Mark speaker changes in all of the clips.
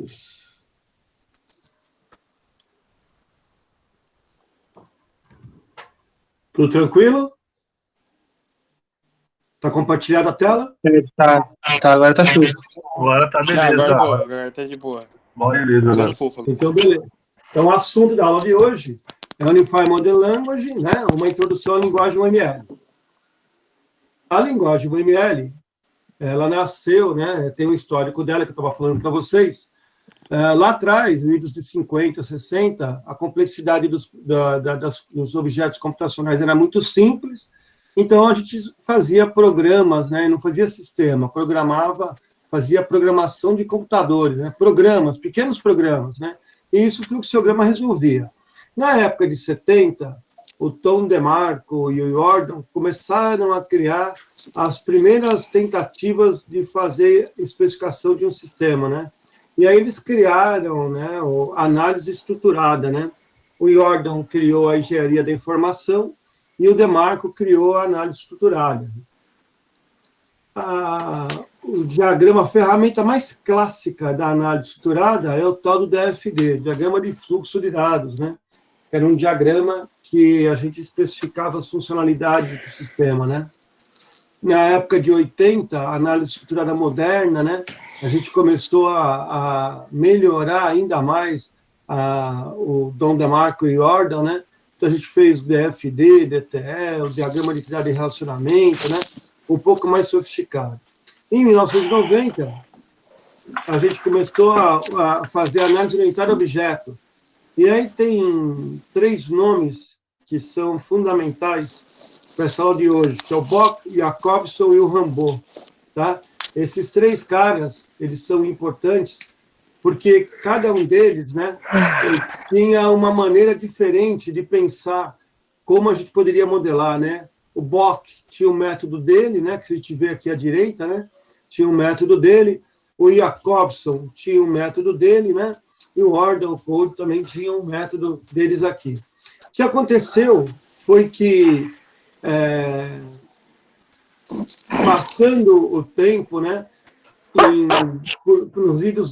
Speaker 1: Isso. Tudo tranquilo? Está compartilhada a tela?
Speaker 2: Agora tá show.
Speaker 3: Agora tá beleza.
Speaker 4: Agora boa, agora tá de boa.
Speaker 3: Beleza,
Speaker 4: Usando fofa.
Speaker 1: Então, beleza. Então, o assunto da aula de hoje é Unified Model Language, né? Uma introdução à linguagem UML. A linguagem UML, ela nasceu, né? Tem um histórico dela que eu estava falando para vocês. Lá atrás, no idos de 50, 60, a complexidade dos objetos computacionais era muito simples, então a gente fazia programas, né? Não fazia sistema, fazia programação de computadores, né? Programas, pequenos programas, né? E isso o fluxograma resolvia. Na época de 70, o Tom DeMarco e o Jordan começaram a criar as primeiras tentativas de fazer especificação de um sistema, né? E aí eles criaram, né, a análise estruturada, né? O Jordan criou a engenharia da informação e o DeMarco criou a análise estruturada. O diagrama, a ferramenta mais clássica da análise estruturada é o tal do DFD, Diagrama de Fluxo de Dados, né? Era um diagrama que a gente especificava as funcionalidades do sistema, né? Na época de 80, a análise estruturada moderna, né? A gente começou a melhorar ainda mais o Tom DeMarco e Jordan, né? Então, a gente fez o DFD, DTE, o diagrama de criada de relacionamento, né? Um pouco mais sofisticado. Em 1990, a gente começou a fazer análise orientada a objeto. E aí tem 3 nomes que são fundamentais para essa aula de hoje, que é o Bock, o Jacobson e o Rambaud, tá? Esses 3 caras, eles são importantes porque cada um deles, né, tinha uma maneira diferente de pensar como a gente poderia modelar, né? O Bock tinha o método dele, né, que se a gente vê aqui à direita, né, tinha o método dele. O Jacobson tinha o método dele, né? E o Jordan, o Code também tinha um método deles aqui. O que aconteceu foi que passando o tempo, né, nos vídeos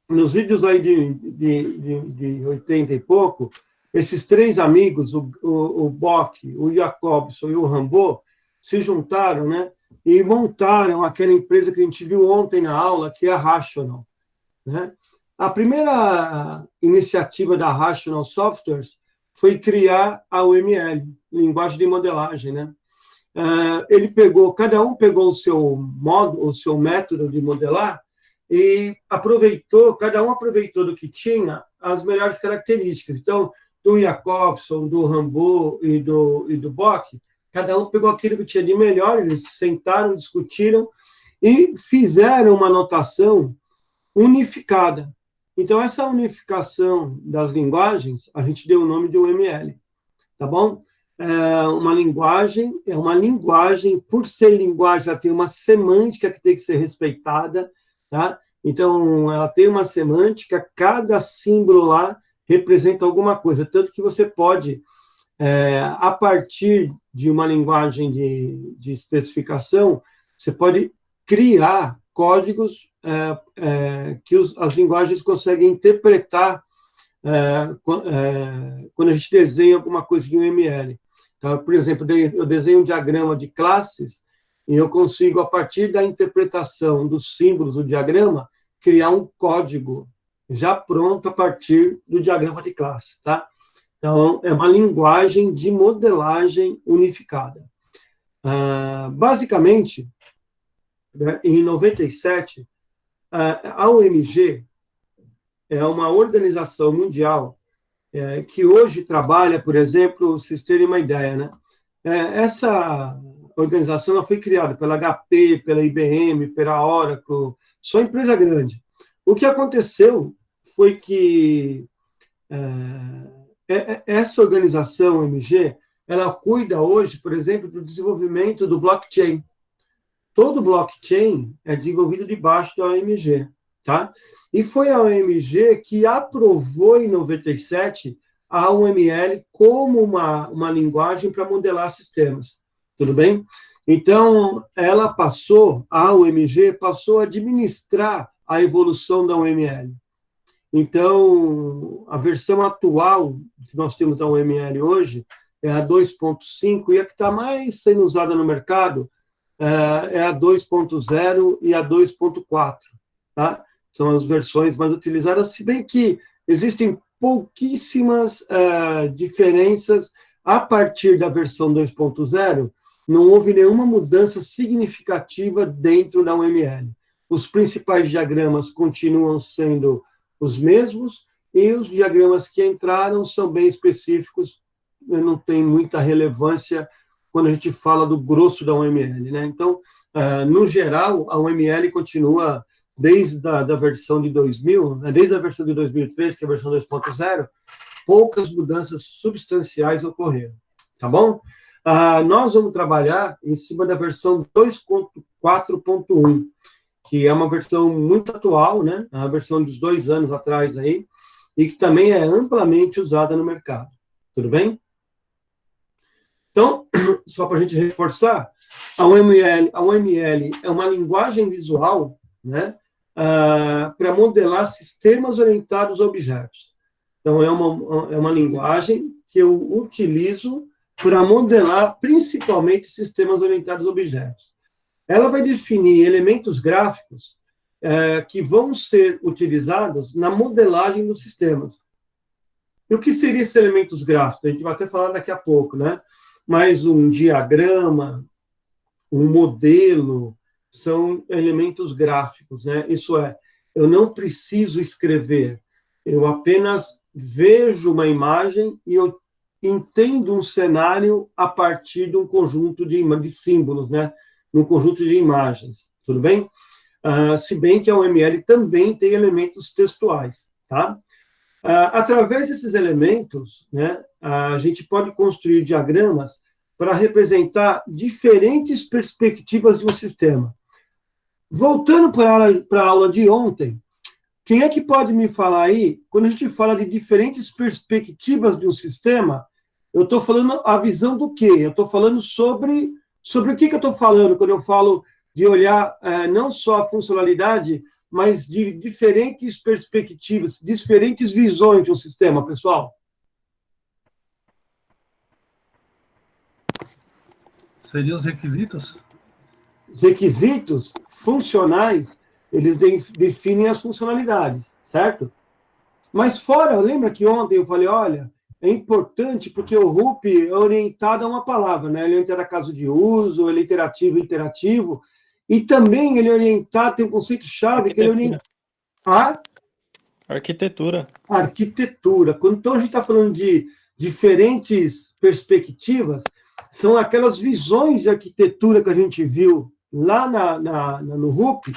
Speaker 1: nos vídeos aí de 80 e pouco, esses 3 amigos, o Bock, o Jacobson e o Rambaud, se juntaram, né, e montaram aquela empresa que a gente viu ontem na aula, que é a Rational, né? A primeira iniciativa da Rational Softwares foi criar a UML, linguagem de modelagem, né? Cada um pegou o seu modo, o seu método de modelar e cada um aproveitou do que tinha as melhores características. Então, do Jacobson, do Rambaud e do Bock, cada um pegou aquilo que tinha de melhor, eles sentaram, discutiram e fizeram uma notação unificada. Então, essa unificação das linguagens, a gente deu o nome de UML, tá bom? Uma linguagem, por ser linguagem, ela tem uma semântica que tem que ser respeitada, tá? Então, ela tem uma semântica, cada símbolo lá representa alguma coisa, tanto que você pode, a partir de uma linguagem de especificação, você pode criar códigos que as linguagens conseguem interpretar quando a gente desenha alguma coisa em UML. Então, por exemplo, eu desenho um diagrama de classes e eu consigo, a partir da interpretação dos símbolos do diagrama, criar um código já pronto a partir do diagrama de classes, tá? Então, é uma linguagem de modelagem unificada. Basicamente, né, em 97, a OMG é uma organização mundial que hoje trabalha, por exemplo, vocês terem uma ideia, né? Essa organização ela foi criada pela HP, pela IBM, pela Oracle, só empresa grande. O que aconteceu foi que essa organização OMG, ela cuida hoje, por exemplo, do desenvolvimento do blockchain. Todo blockchain é desenvolvido debaixo da OMG, tá? E foi a OMG que aprovou em 97 a UML como uma linguagem para modelar sistemas, tudo bem? Então, a UMG passou a administrar a evolução da UML. Então, a versão atual que nós temos da UML hoje é a 2.5, e a que está mais sendo usada no mercado é a 2.0 e a 2.4, tá? São as versões mais utilizadas, se bem que existem pouquíssimas diferenças a partir da versão 2.0, não houve nenhuma mudança significativa dentro da UML. Os principais diagramas continuam sendo os mesmos, e os diagramas que entraram são bem específicos, não tem muita relevância quando a gente fala do grosso da UML, né? Então, no geral, a UML continua desde a versão de 2000, desde a versão de 2003, que é a versão 2.0, poucas mudanças substanciais ocorreram, tá bom? Nós vamos trabalhar em cima da versão 2.4.1, que é uma versão muito atual, né? A versão dos 2 anos atrás aí, e que também é amplamente usada no mercado. Tudo bem? Então, só para a gente reforçar, a UML é uma linguagem visual, né? Para modelar sistemas orientados a objetos. Então, é uma linguagem que eu utilizo para modelar principalmente sistemas orientados a objetos. Ela vai definir elementos gráficos que vão ser utilizados na modelagem dos sistemas. E o que seriam esses elementos gráficos? A gente vai até falar daqui a pouco, né? Mas um diagrama, um modelo, são elementos gráficos, né? Isso é, eu não preciso escrever, eu apenas vejo uma imagem e eu entendo um cenário a partir de um conjunto de símbolos, né? Num conjunto de imagens, tudo bem? Se bem que a UML também tem elementos textuais, tá? Através desses elementos, né, a gente pode construir diagramas para representar diferentes perspectivas de um sistema. Voltando para a aula de ontem, quem é que pode me falar aí, quando a gente fala de diferentes perspectivas de um sistema, eu estou falando a visão do quê? Eu estou falando sobre o que eu estou falando quando eu falo de olhar não só a funcionalidade, mas de diferentes perspectivas, diferentes visões de um sistema, pessoal?
Speaker 3: Seriam os requisitos?
Speaker 1: Os requisitos funcionais, eles definem as funcionalidades, certo? Mas fora, lembra que ontem eu falei, olha, é importante porque o RUP é orientado a uma palavra, né? Ele é orientado a caso de uso, ele é iterativo, e também ele é orientado, tem um conceito-chave, que ele é orientado a
Speaker 4: arquitetura.
Speaker 1: Arquitetura. Então, a gente está falando de diferentes perspectivas, são aquelas visões de arquitetura que a gente viu lá no RUP,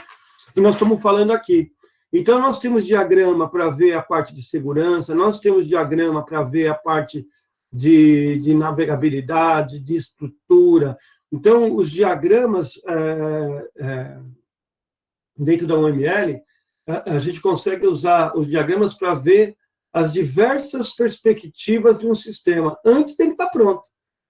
Speaker 1: que nós estamos falando aqui. Então, nós temos diagrama para ver a parte de segurança, nós temos diagrama para ver a parte de navegabilidade, de estrutura. Então, os diagramas dentro da UML, a gente consegue usar os diagramas para ver as diversas perspectivas de um sistema, antes dele estar pronto.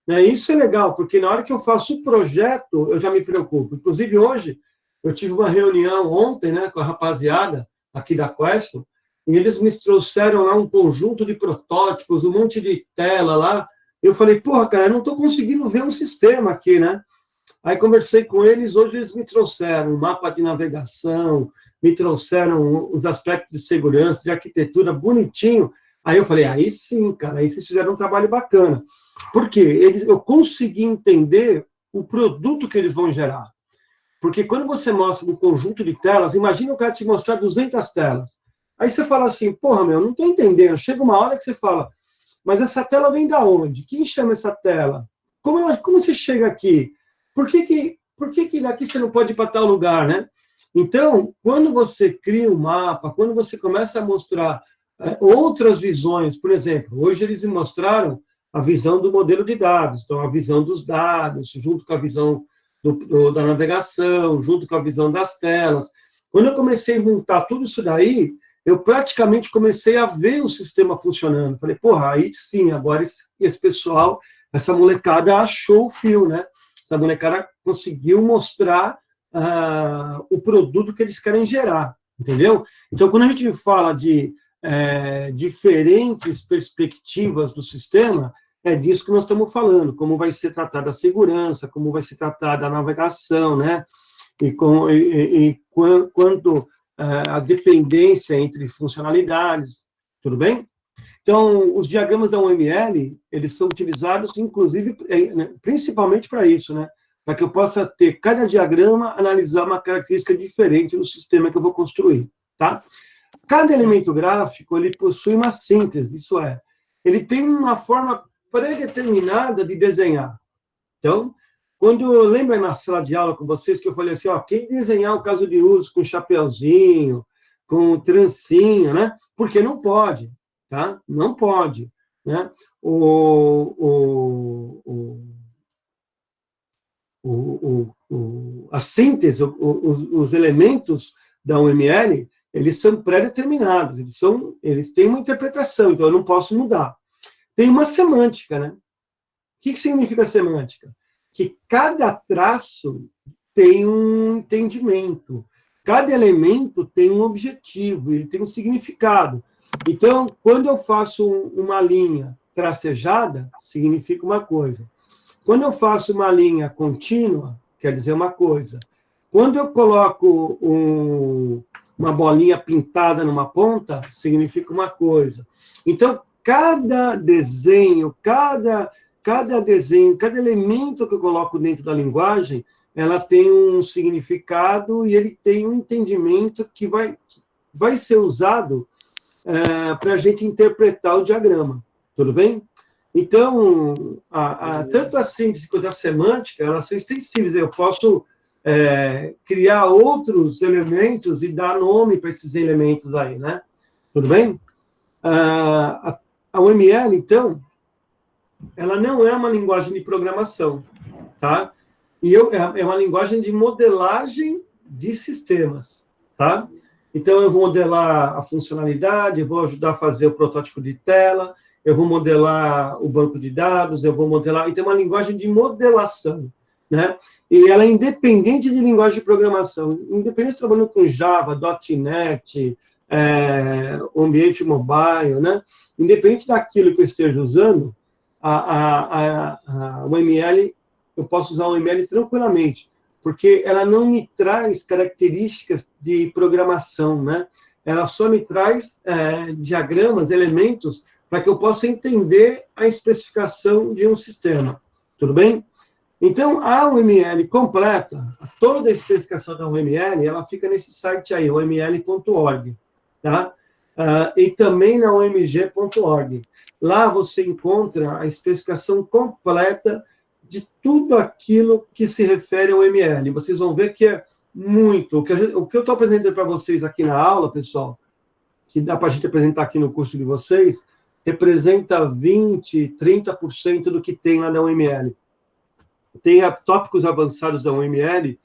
Speaker 1: Isso é legal, porque na hora que eu faço o projeto, eu já me preocupo. Inclusive, hoje, eu tive uma reunião ontem, né, com a rapaziada aqui da Questo, e eles me trouxeram lá um conjunto de protótipos, um monte de tela lá. Eu falei, porra, cara, eu não estou conseguindo ver um sistema aqui, né? Aí conversei com eles, hoje eles me trouxeram um mapa de navegação, me trouxeram os aspectos de segurança, de arquitetura, bonitinho. Aí eu falei, aí sim, cara, aí vocês fizeram um trabalho bacana. Por quê? Eu consegui entender o produto que eles vão gerar. Porque quando você mostra um conjunto de telas, imagina o cara te mostrar 200 telas. Aí você fala assim, porra, meu, não estou entendendo. Chega uma hora que você fala, mas essa tela vem da onde? Quem chama essa tela? Como você chega aqui? Por que daqui você não pode ir para tal lugar, né? Então, quando você cria um mapa, quando você começa a mostrar outras visões, por exemplo, hoje eles me mostraram a visão do modelo de dados, então a visão dos dados, junto com a visão da navegação, junto com a visão das telas. Quando eu comecei a montar tudo isso daí, eu praticamente comecei a ver o sistema funcionando. Falei, porra, aí sim, agora esse pessoal, essa molecada achou o fio, né? Essa molecada conseguiu mostrar o produto que eles querem gerar, Entendeu? Então, quando a gente fala de diferentes perspectivas do sistema, é disso que nós estamos falando, como vai ser tratada a segurança, como vai ser tratada a navegação, né? Quanto a dependência entre funcionalidades, tudo bem? Então, os diagramas da UML, eles são utilizados, inclusive, principalmente para isso, né? Para que eu possa ter cada diagrama, analisar uma característica diferente no sistema que eu vou construir, tá? Cada elemento gráfico, ele possui uma síntese, isso é, ele tem uma forma pré-determinada de desenhar. Então, quando eu lembro na sala de aula com vocês que eu falei assim, ó, quem desenhar o caso de uso com chapeuzinho, com trancinha, né? Porque não pode, tá? Não pode, né? A síntese, os elementos da UML, eles são pré-determinados, eles têm uma interpretação, então eu não posso mudar. Tem uma semântica, né? O que significa semântica? Que cada traço tem um entendimento, cada elemento tem um objetivo, ele tem um significado. Então, quando eu faço uma linha tracejada, significa uma coisa. Quando eu faço uma linha contínua, quer dizer uma coisa. Quando eu coloco uma bolinha pintada numa ponta, significa uma coisa. Então, cada desenho, cada elemento que eu coloco dentro da linguagem, ela tem um significado e ele tem um entendimento que vai ser usado para a gente interpretar o diagrama. Tudo bem? Então, tanto a síntese quanto a semântica, elas são extensíveis. Eu posso criar outros elementos e dar nome para esses elementos aí, né? Tudo bem? A UML, então, ela não é uma linguagem de programação, tá? É uma linguagem de modelagem de sistemas, tá? Então, eu vou modelar a funcionalidade, eu vou ajudar a fazer o protótipo de tela, eu vou modelar o banco de dados, eu vou modelar... Então, é uma linguagem de modelação, né? E ela é independente de linguagem de programação, independente de trabalhando com Java, .NET, ambiente mobile, né? Independente daquilo que eu esteja usando, a UML, eu posso usar a UML tranquilamente, porque ela não me traz características de programação, né? Ela só me traz diagramas, elementos, para que eu possa entender a especificação de um sistema. Tudo bem? Então, a UML completa, toda a especificação da UML, ela fica nesse site aí, uml.org, tá? E também na omg.org. Lá você encontra a especificação completa de tudo aquilo que se refere ao UML. Vocês vão ver que é muito. O que eu estou apresentando para vocês aqui na aula, pessoal, que dá para a gente apresentar aqui no curso de vocês, representa 20%, 30% do que tem lá na UML. Tem tópicos avançados da UML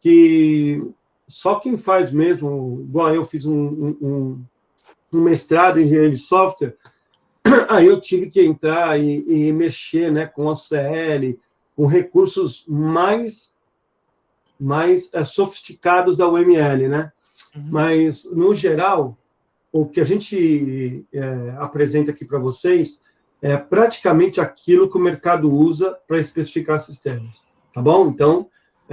Speaker 1: que só quem faz mesmo, igual eu fiz um mestrado em engenharia de software, aí eu tive que entrar e mexer, né, com OCL, com recursos mais sofisticados da UML, né? Mas, no geral, o que a gente apresenta aqui para vocês é praticamente aquilo que o mercado usa para especificar sistemas, tá bom? Então,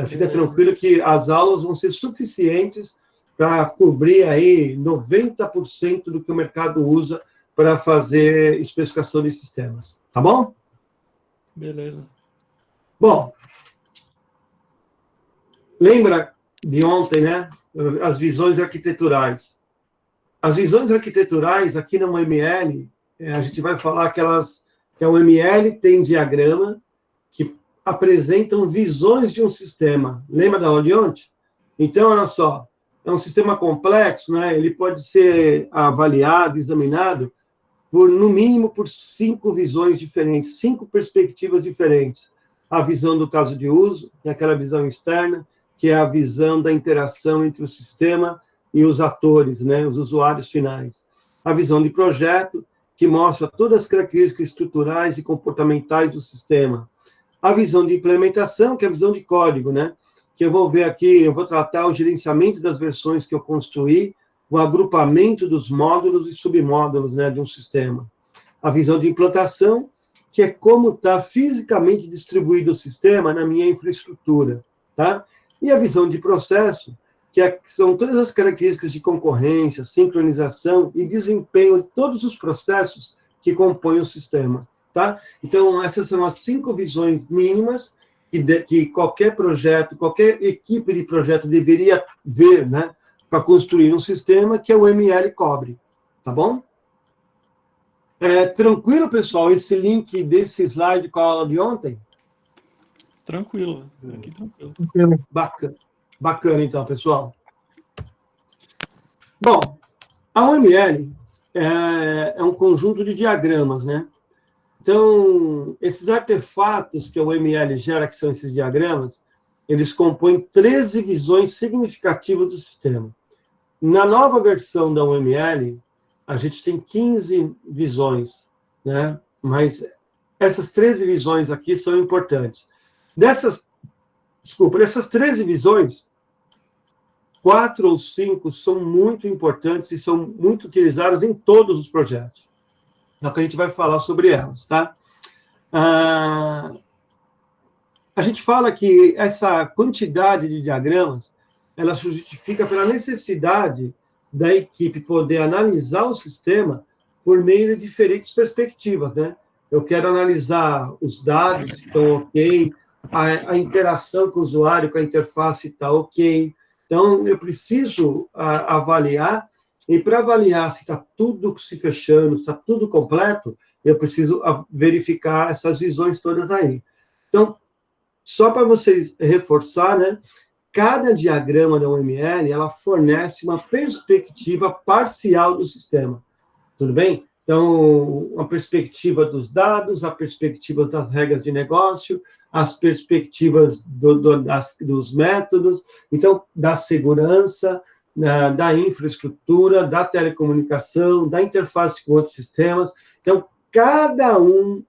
Speaker 1: fica tranquilo que as aulas vão ser suficientes para cobrir aí 90% do que o mercado usa para fazer especificação de sistemas, tá bom?
Speaker 4: Beleza.
Speaker 1: Bom, lembra de ontem, né? As visões arquiteturais. As visões arquiteturais, aqui na UML, a gente vai falar que a UML tem diagrama que apresentam visões de um sistema. Lembra da aula de ontem? Então, olha só, é um sistema complexo, né? Ele pode ser avaliado, examinado, no mínimo por 5 visões diferentes, 5 perspectivas diferentes. A visão do caso de uso, que é aquela visão externa, que é a visão da interação entre o sistema e os atores, né, os usuários finais. A visão de projeto, que mostra todas as características estruturais e comportamentais do sistema. A visão de implementação, que é a visão de código, né, que eu vou ver aqui, eu vou tratar o gerenciamento das versões que eu construí o agrupamento dos módulos e submódulos, né, de um sistema. A visão de implantação, que é como está fisicamente distribuído o sistema na minha infraestrutura, tá? E a visão de processo, que são todas as características de concorrência, sincronização e desempenho de todos os processos que compõem o sistema, tá? Então, essas são as 5 visões mínimas que qualquer projeto, qualquer equipe de projeto deveria ver, né, para construir um sistema que o ML cobre, tá bom? Tranquilo, pessoal, esse link desse slide com a aula de ontem?
Speaker 4: Tranquilo, aqui tranquilo.
Speaker 1: Bacana, então, pessoal. Bom, a OML é um conjunto de diagramas, né? Então, esses artefatos que a OML gera, que são esses diagramas, eles compõem 13 visões significativas do sistema. Na nova versão da OML, a gente tem 15 visões, né? Mas essas 13 visões aqui são importantes. Dessas 13 visões, 4 ou 5 são muito importantes e são muito utilizadas em todos os projetos. Então, a gente vai falar sobre elas, tá? A gente fala que essa quantidade de diagramas, ela se justifica pela necessidade da equipe poder analisar o sistema por meio de diferentes perspectivas, né? Eu quero analisar os dados, se estão ok, a interação com o usuário, com a interface está ok. Então, eu preciso avaliar, e para avaliar se está tudo se fechando, se está tudo completo, eu preciso verificar essas visões todas aí. Então, só para vocês reforçar, né? Cada diagrama da OML, ela fornece uma perspectiva parcial do sistema. Tudo bem? Então, a perspectiva dos dados, a perspectiva das regras de negócio, as perspectivas dos métodos, então, da segurança, da infraestrutura, da telecomunicação, da interface com outros sistemas. Então, cada um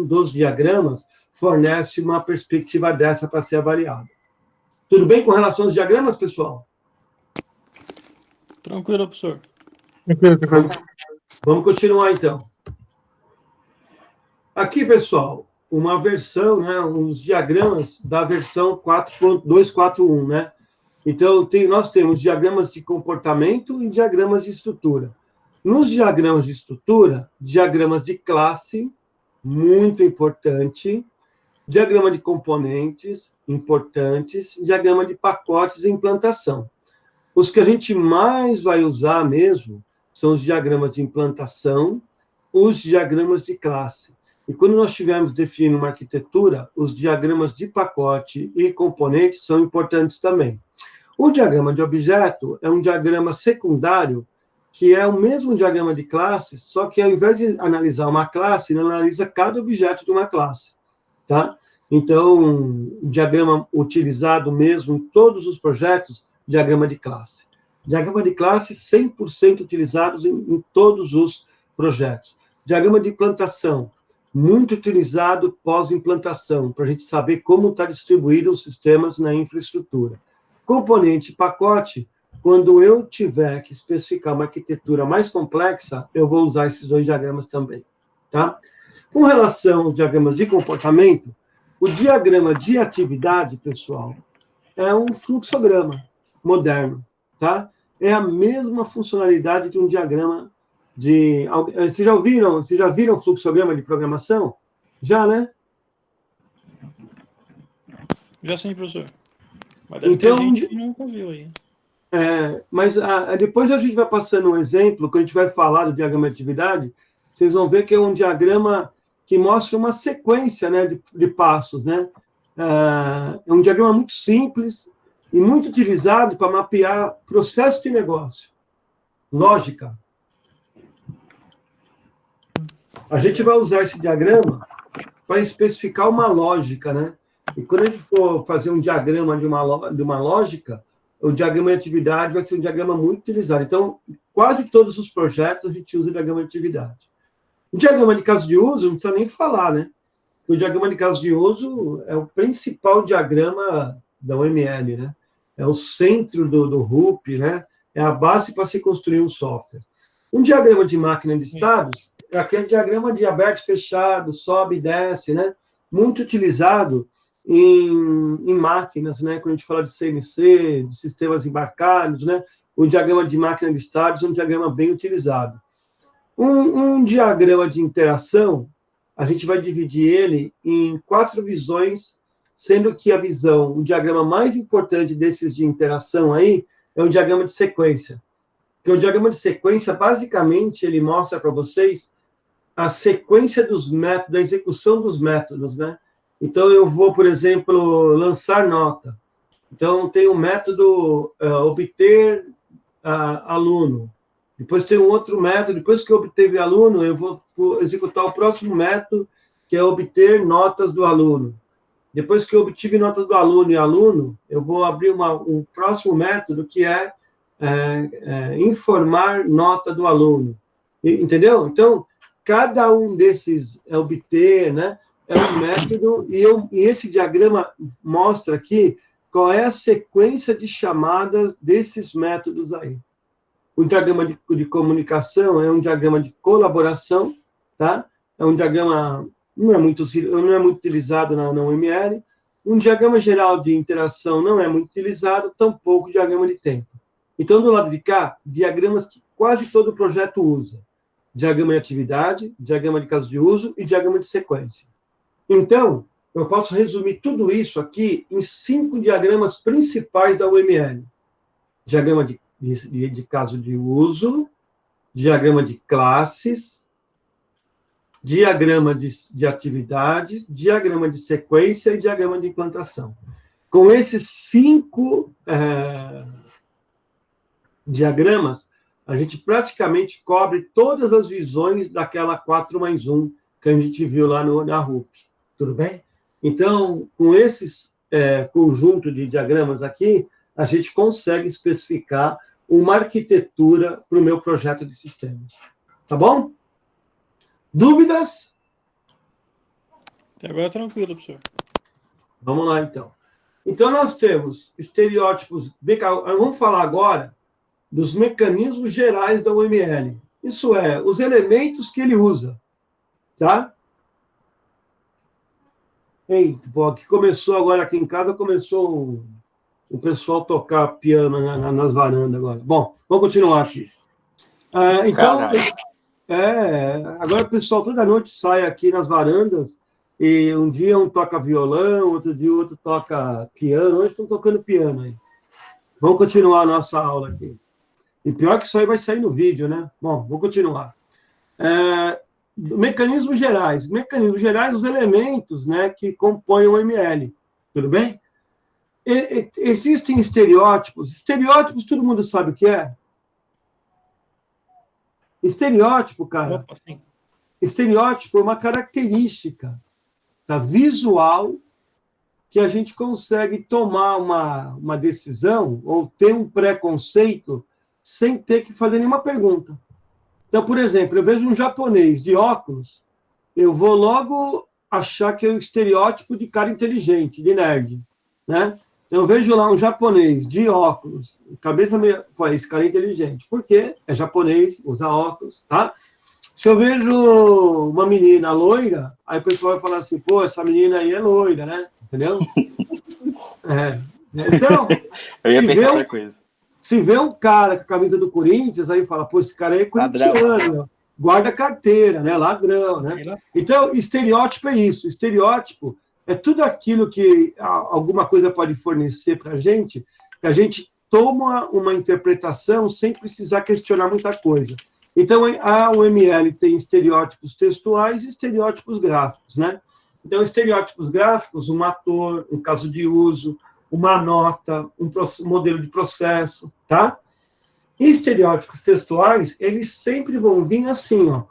Speaker 1: dos diagramas fornece uma perspectiva dessa para ser avaliada. Tudo bem com relação aos diagramas, pessoal?
Speaker 4: Tranquilo, professor.
Speaker 2: Tranquilo.
Speaker 1: Vamos continuar, então. Aqui, pessoal, uma versão, né, os diagramas da versão 4.241, né? Então, nós temos diagramas de comportamento e diagramas de estrutura. Nos diagramas de estrutura, diagramas de classe, muito importante, diagrama de componentes, importantes, diagrama de pacotes e implantação. Os que a gente mais vai usar mesmo são os diagramas de implantação, os diagramas de classe. E quando nós estivermos definindo uma arquitetura, os diagramas de pacote e componentes são importantes também. O diagrama de objeto é um diagrama secundário, que é o mesmo diagrama de classe, só que ao invés de analisar uma classe, ele analisa cada objeto de uma classe, tá? Então, o diagrama utilizado mesmo em todos os projetos, diagrama de classe. Diagrama de classe 100% utilizado em todos os projetos. Diagrama de implantação, muito utilizado pós-implantação, para a gente saber como está distribuído os sistemas na infraestrutura. Componente e pacote, quando eu tiver que especificar uma arquitetura mais complexa, eu vou usar esses dois diagramas também, tá? Com relação aos diagramas de comportamento, o diagrama de atividade, pessoal, é um fluxograma moderno, tá? É a mesma funcionalidade de um diagrama de... Vocês já viram fluxograma de programação? Já, né?
Speaker 4: Já sim, professor. Mas deve
Speaker 1: Então,
Speaker 4: ter gente que nunca viu aí.
Speaker 1: Mas depois a gente vai passando um exemplo, quando a gente vai falar do diagrama de atividade, vocês vão ver que é um diagrama que mostra uma sequência, né, de passos, né? É um diagrama muito simples e muito utilizado para mapear processo de negócio, lógica. A gente vai usar esse diagrama para especificar uma lógica, né? E quando a gente for fazer um diagrama de uma lógica, o diagrama de atividade vai ser um diagrama muito utilizado. Então, quase todos os projetos a gente usa o diagrama de atividade. O diagrama de caso de uso, não precisa nem falar, né? O diagrama de caso de uso é o principal diagrama da OML, né? É o centro do RUP, né? é a base para se construir um software. Um diagrama de máquina de estados é aquele diagrama de aberto e fechado, sobe e desce, né? Muito utilizado em máquinas, né? Quando a gente fala de CNC, de sistemas embarcados, né? O diagrama de máquina de estados é um diagrama bem utilizado. Um diagrama de interação, a gente vai dividir ele em 4 visões, sendo que o diagrama mais importante desses de interação aí é o diagrama de sequência. Porque o diagrama de sequência, basicamente, ele mostra para vocês a sequência dos métodos, da execução dos métodos, né? Então, eu vou, por exemplo, lançar nota. Então, tem o método obter aluno. Depois tem um outro método, depois que eu obteve aluno, eu vou executar o próximo método, que é obter notas do aluno. Depois que eu obtive notas do aluno e aluno, eu vou abrir um próximo método, que é informar nota do aluno. Entendeu? Então, cada um desses obter, né, é um método, e esse diagrama mostra aqui qual é a sequência de chamadas desses métodos aí. O diagrama de comunicação é um diagrama de colaboração, tá? É um diagrama, não é muito utilizado na UML. Um diagrama geral de interação não é muito utilizado, tampouco diagrama de tempo. Então, do lado de cá, diagramas que quase todo projeto usa. Diagrama de atividade, diagrama de caso de uso e diagrama de sequência. Então, eu posso resumir tudo isso aqui em 5 diagramas principais da UML. Diagrama de caso de uso, diagrama de classes, diagrama de atividade, diagrama de sequência e diagrama de implantação. Com esses 5 diagramas, a gente praticamente cobre todas as visões daquela 4+1 que a gente viu lá na RUP. Tudo bem? Então, com esses conjunto de diagramas aqui, a gente consegue especificar uma arquitetura para o meu projeto de sistemas. Tá bom? Dúvidas?
Speaker 4: Até agora tranquilo, professor.
Speaker 1: Vamos lá, então. Então, nós temos estereótipos... Vamos falar agora dos mecanismos gerais da UML. Isso é, os elementos que ele usa. Tá? Eita, pô, que começou agora aqui em casa, começou o pessoal tocar piano nas varandas agora. Bom, vamos continuar aqui. Então, agora o pessoal toda noite sai aqui nas varandas, e um dia um toca violão, outro dia o outro toca piano. Hoje estão tocando piano aí. Vamos continuar a nossa aula aqui. E pior que isso aí vai sair no vídeo, né? Bom, vou continuar. Mecanismos gerais. Mecanismos gerais, os elementos, né, que compõem o ML. Tudo bem? Existem estereótipos. Estereótipos, todo mundo sabe o que é? Estereótipo, cara.
Speaker 4: Opa, sim.
Speaker 1: Estereótipo é uma característica visual que a gente consegue tomar uma decisão ou ter um preconceito sem ter que fazer nenhuma pergunta. Então, por exemplo, eu vejo um japonês de óculos, eu vou logo achar que é um estereótipo de cara inteligente, de nerd, né? Eu vejo lá um japonês de óculos, cabeça meio... Pô, esse cara é inteligente. Por quê? É japonês, usa óculos, tá? Se eu vejo uma menina loira, aí o pessoal vai falar assim, pô, essa menina aí é loira, né? Entendeu? Então,
Speaker 5: eu ia pensar outra coisa.
Speaker 1: Se vê um cara com a camisa do Corinthians, aí fala, pô, esse cara aí é corintiano, guarda carteira, né? Ladrão, né? Então, estereótipo é isso. Estereótipo é tudo aquilo que alguma coisa pode fornecer para a gente, que a gente toma uma interpretação sem precisar questionar muita coisa. Então, a UML tem estereótipos textuais e estereótipos gráficos, né? Então, estereótipos gráficos, um ator, um caso de uso, uma nota, um modelo de processo, tá? E estereótipos textuais, eles sempre vão vir assim, ó.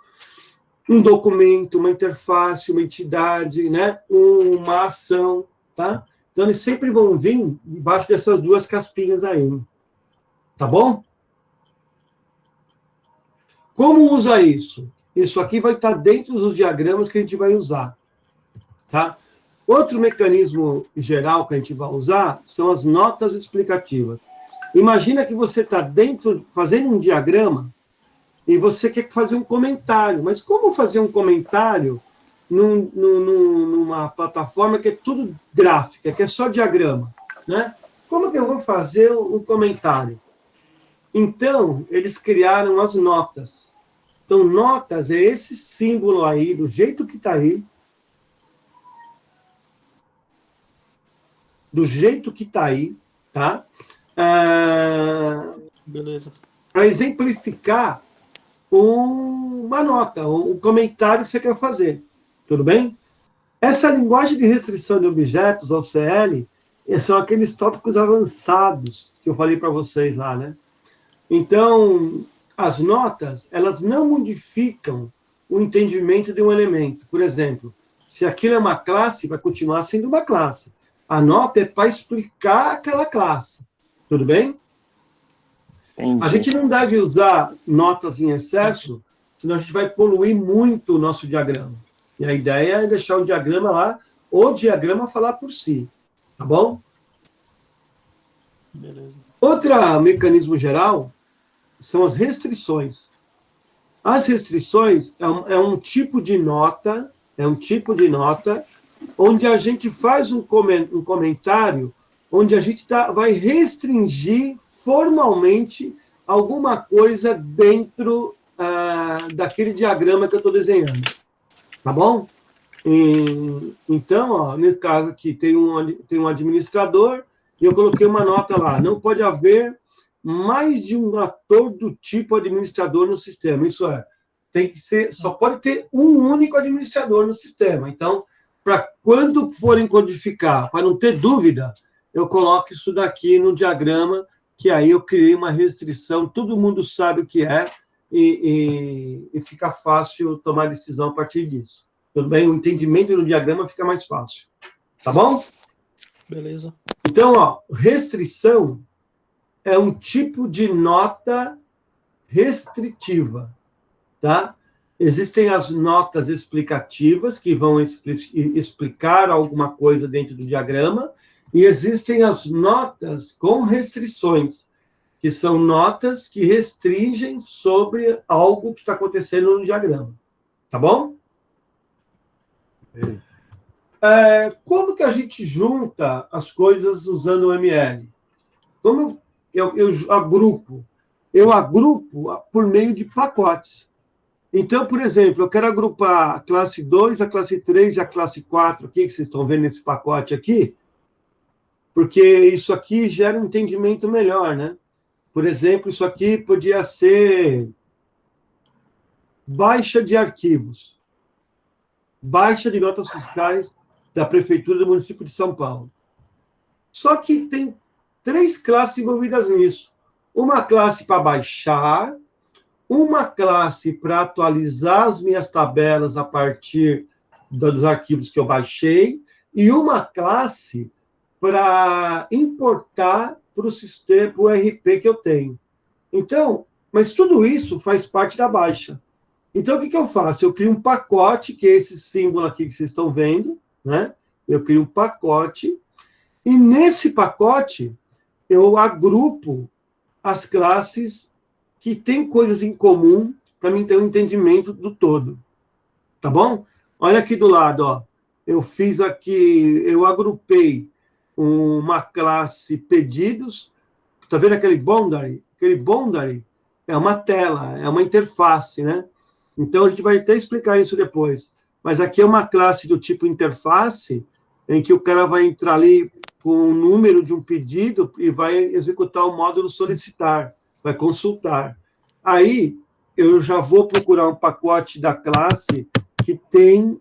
Speaker 1: Um documento, uma interface, uma entidade, né? Uma ação, tá? Então, eles sempre vão vir debaixo dessas 2 caspinhas aí. Tá bom? Como usa isso? Isso aqui vai estar dentro dos diagramas que a gente vai usar, tá? Outro mecanismo geral que a gente vai usar são as notas explicativas. Imagina que você está dentro, fazendo um diagrama, e você quer fazer um comentário. Mas como fazer um comentário numa plataforma que é tudo gráfica, que é só diagrama, né? Como que eu vou fazer um comentário? Então, eles criaram as notas. Então, notas é esse símbolo aí, do jeito que está aí. Do jeito que está aí, tá?
Speaker 4: Beleza.
Speaker 1: Para exemplificar uma nota, um comentário que você quer fazer. Tudo bem? Essa linguagem de restrição de objetos, OCL, são aqueles tópicos avançados que eu falei para vocês lá, né? Então, as notas, elas não modificam o entendimento de um elemento. Por exemplo, se aquilo é uma classe, vai continuar sendo uma classe. A nota é para explicar aquela classe. Tudo bem?
Speaker 2: Entendi.
Speaker 1: A gente não deve usar notas em excesso, senão a gente vai poluir muito o nosso diagrama. E a ideia é deixar o diagrama lá, o diagrama falar por si. Tá bom?
Speaker 4: Beleza.
Speaker 1: Outro mecanismo geral são as restrições. As restrições é um tipo de nota, onde a gente faz um comentário, onde a gente vai restringir formalmente alguma coisa dentro daquele diagrama que eu estou desenhando. Tá bom? Então, ó, nesse caso aqui, tem um administrador, e eu coloquei uma nota lá. Não pode haver mais de um ator do tipo administrador no sistema. Isso é, só pode ter um único administrador no sistema. Então, para quando forem codificar, para não ter dúvida, eu coloco isso daqui no diagrama, que aí eu criei uma restrição, todo mundo sabe o que é, e fica fácil tomar decisão a partir disso. Tudo bem? O entendimento do diagrama fica mais fácil. Tá bom?
Speaker 4: Beleza.
Speaker 1: Então, ó, restrição é um tipo de nota restritiva, tá? Existem as notas explicativas, que vão explicar alguma coisa dentro do diagrama, e existem as notas com restrições, que são notas que restringem sobre algo que está acontecendo no diagrama. Tá bom? Como que a gente junta as coisas usando o ML? Como eu agrupo? Eu agrupo por meio de pacotes. Então, por exemplo, eu quero agrupar a classe 2, a classe 3 e a classe 4 aqui, que vocês estão vendo nesse pacote aqui, porque isso aqui gera um entendimento melhor, né? Por exemplo, isso aqui podia ser baixa de arquivos, baixa de notas fiscais da Prefeitura do município de São Paulo. Só que tem 3 classes envolvidas nisso. Uma classe para baixar, uma classe para atualizar as minhas tabelas a partir dos arquivos que eu baixei, e uma classe para importar para o sistema, para o RP que eu tenho. Então, mas tudo isso faz parte da baixa. Então, o que eu faço? Eu crio um pacote, que é esse símbolo aqui que vocês estão vendo, né? Eu crio um pacote, e nesse pacote eu agrupo as classes que têm coisas em comum para mim ter um entendimento do todo. Tá bom? Olha aqui do lado, ó. Eu fiz aqui, eu agrupei uma classe pedidos. Tá vendo aquele boundary? Aquele boundary é uma tela, é uma interface, né? Então, a gente vai até explicar isso depois. Mas aqui é uma classe do tipo interface, em que o cara vai entrar ali com o número de um pedido e vai executar o módulo solicitar, vai consultar. Aí, eu já vou procurar um pacote da classe que tem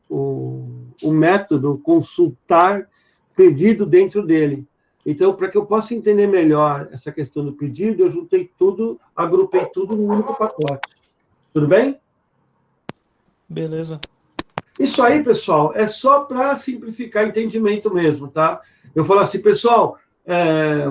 Speaker 1: o método consultar pedido dentro dele. Então, para que eu possa entender melhor essa questão do pedido, eu juntei tudo, agrupei tudo num único pacote. Tudo bem?
Speaker 4: Beleza.
Speaker 1: Isso aí, pessoal, é só para simplificar entendimento mesmo, tá? Eu falo assim, pessoal,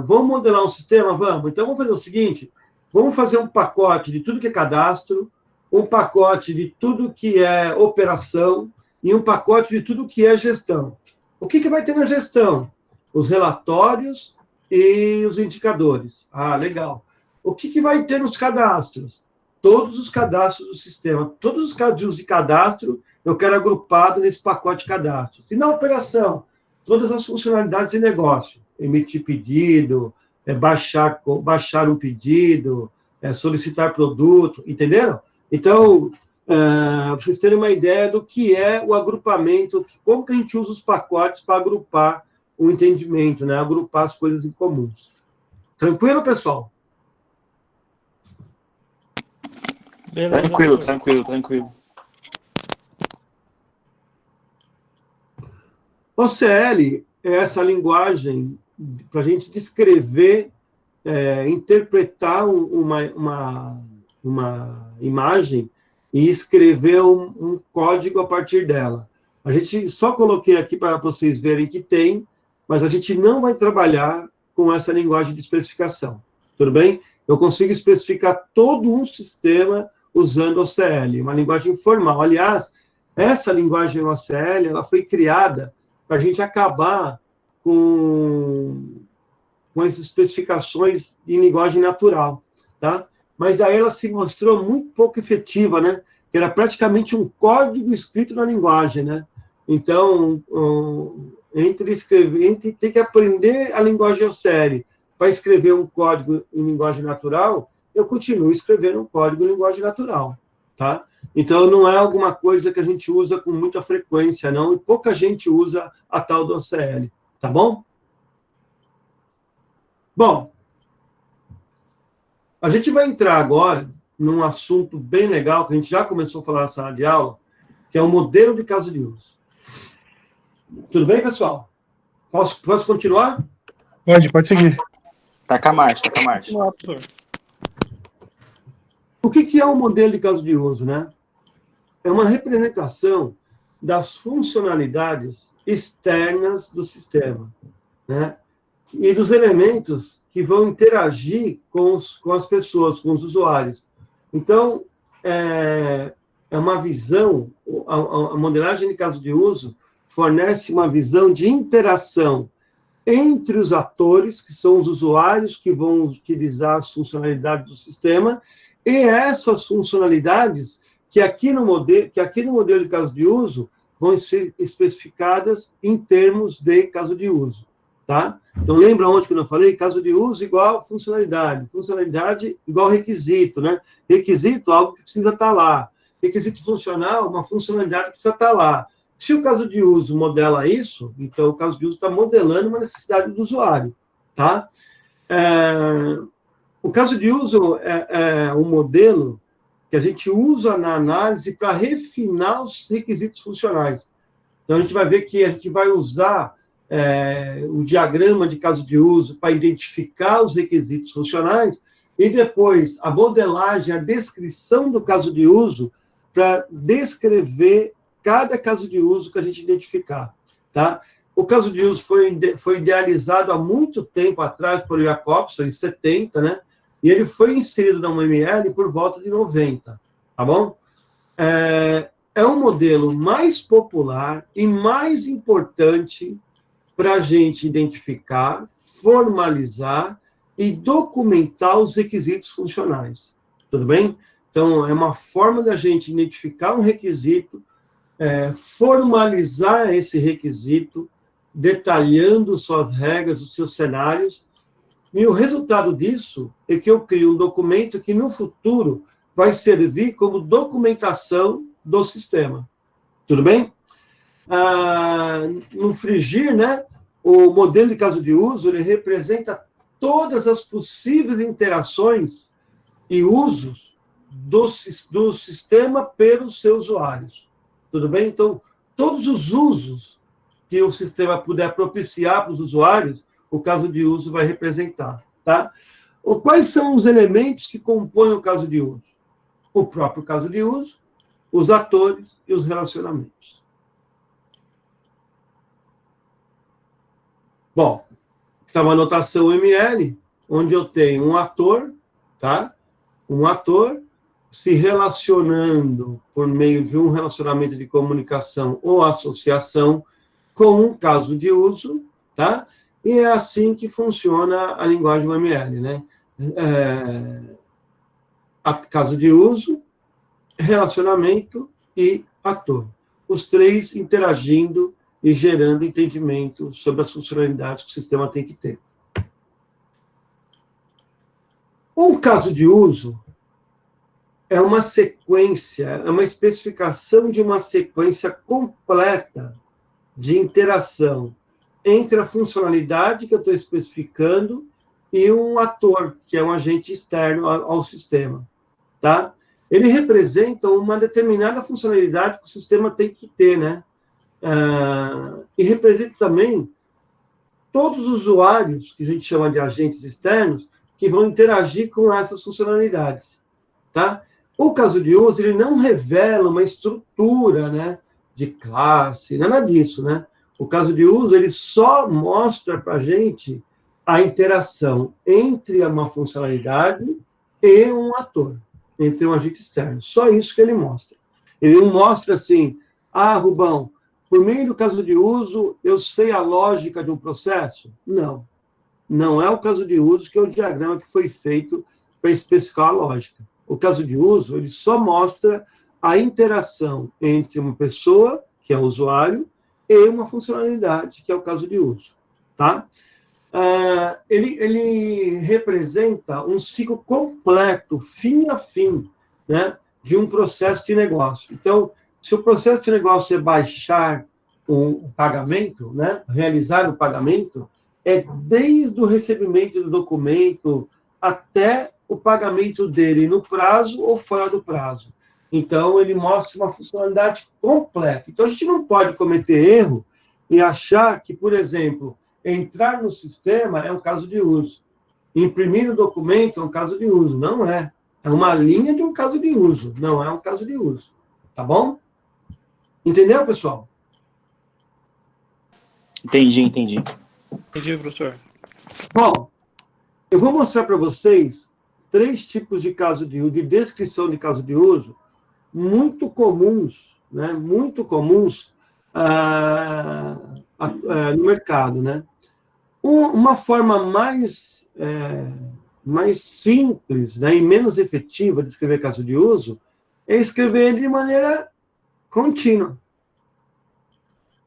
Speaker 1: vamos modelar um sistema? Vamos. Então, vamos fazer o seguinte, vamos fazer um pacote de tudo que é cadastro, um pacote de tudo que é operação e um pacote de tudo que é gestão. O que vai ter na gestão? Os relatórios e os indicadores. Ah, legal. O que vai ter nos cadastros? Todos os cadastros do sistema. Todos os códigos de cadastro eu quero agrupado nesse pacote de cadastros. E na operação, todas as funcionalidades de negócio. Emitir pedido, baixar um pedido, solicitar produto, entenderam? Então, para vocês terem uma ideia do que é o agrupamento, como que a gente usa os pacotes para agrupar o entendimento, né? Agrupar as coisas em comuns. Tranquilo, pessoal?
Speaker 4: Beleza,
Speaker 5: Tranquilo.
Speaker 1: OCL é essa linguagem para a gente descrever, interpretar uma imagem e escrever um código a partir dela. A gente só coloquei aqui para vocês verem que tem, mas a gente não vai trabalhar com essa linguagem de especificação. Tudo bem? Eu consigo especificar todo um sistema usando OCL, uma linguagem formal. Aliás, essa linguagem OCL ela foi criada para a gente acabar com as especificações em linguagem natural, tá? Mas aí ela se mostrou muito pouco efetiva, né? Que era praticamente um código escrito na linguagem, né? Então, entre ter que aprender a linguagem OCL para escrever um código em linguagem natural, eu continuo escrevendo um código em linguagem natural, tá? Então, não é alguma coisa que a gente usa com muita frequência, não, e pouca gente usa a tal do OCL, tá bom? Bom, a gente vai entrar agora num assunto bem legal, que a gente já começou a falar na sala de aula, que é o modelo de caso de uso. Tudo bem, pessoal? Posso continuar?
Speaker 3: Pode seguir.
Speaker 5: Tá com a marcha.
Speaker 1: O que é um modelo de caso de uso, né? É uma representação das funcionalidades externas do sistema, né? E dos elementos que vão interagir com as pessoas, com os usuários. Então, é uma visão, a modelagem de caso de uso fornece uma visão de interação entre os atores, que são os usuários que vão utilizar as funcionalidades do sistema, e essas funcionalidades que aqui no modelo de caso de uso vão ser especificadas em termos de caso de uso, tá? Então, lembra onde que eu falei? Caso de uso igual funcionalidade, funcionalidade igual requisito, né? Requisito, algo que precisa estar lá. Requisito funcional, uma funcionalidade que precisa estar lá. Se o caso de uso modela isso, então o caso de uso está modelando uma necessidade do usuário, tá? O caso de uso é um modelo que a gente usa na análise para refinar os requisitos funcionais. Então, a gente vai ver que a gente vai usar o diagrama de caso de uso para identificar os requisitos funcionais e depois a modelagem, a descrição do caso de uso para descrever cada caso de uso que a gente identificar, tá? O caso de uso foi idealizado há muito tempo atrás por Jacobson, em 70, né? E ele foi inserido na UML por volta de 90, tá bom? É um modelo mais popular e mais importante para a gente identificar, formalizar e documentar os requisitos funcionais, tudo bem? Então, é uma forma da gente identificar um requisito, formalizar esse requisito, detalhando suas regras, os seus cenários, e o resultado disso é que eu crio um documento que, no futuro, vai servir como documentação do sistema. Tudo bem? No Frigir, né, o modelo de caso de uso, ele representa todas as possíveis interações e usos do sistema pelos seus usuários. Tudo bem? Então, todos os usos que o sistema puder propiciar para os usuários, o caso de uso vai representar, tá? Quais são os elementos que compõem o caso de uso? O próprio caso de uso, os atores e os relacionamentos. Bom, está uma anotação ML, onde eu tenho um ator, tá? Um ator se relacionando por meio de um relacionamento de comunicação ou associação com um caso de uso, tá? E é assim que funciona a linguagem UML, né? Caso de uso, relacionamento e ator. Os três interagindo e gerando entendimento sobre as funcionalidades que o sistema tem que ter. Um caso de uso é uma sequência, é uma especificação de uma sequência completa de interação entre a funcionalidade que eu estou especificando e um ator, que é um agente externo ao sistema, tá? Ele representa uma determinada funcionalidade que o sistema tem que ter, né? E representa também todos os usuários, que a gente chama de agentes externos, que vão interagir com essas funcionalidades, tá? O caso de uso, ele não revela uma estrutura, né, de classe, nada disso, né? O caso de uso, ele só mostra para a gente a interação entre uma funcionalidade e um ator, entre um agente externo. Só isso que ele mostra. Ele não mostra assim, Rubão, por meio do caso de uso, eu sei a lógica de um processo? Não. Não é o caso de uso que é o diagrama que foi feito para especificar a lógica. O caso de uso, ele só mostra a interação entre uma pessoa, que é o usuário, e uma funcionalidade, que é o caso de uso, tá? Ele representa um ciclo completo, fim a fim, né, de um processo de negócio. Então, se o processo de negócio é baixar o pagamento, né, realizar o pagamento, é desde o recebimento do documento até o pagamento dele no prazo ou fora do prazo. Então, ele mostra uma funcionalidade completa. Então, a gente não pode cometer erro e achar que, por exemplo, entrar no sistema é um caso de uso. Imprimir o documento é um caso de uso. Não é. É uma linha de um caso de uso. Não é um caso de uso. Tá bom? Entendeu, pessoal?
Speaker 5: Entendi.
Speaker 4: Entendi, professor.
Speaker 1: Bom, eu vou mostrar para vocês 3 tipos de caso de uso, de descrição de caso de uso, muito comuns, né? Muito comuns no mercado, né? Uma forma mais simples, né, e menos efetiva de escrever caso de uso é escrever ele de maneira contínua.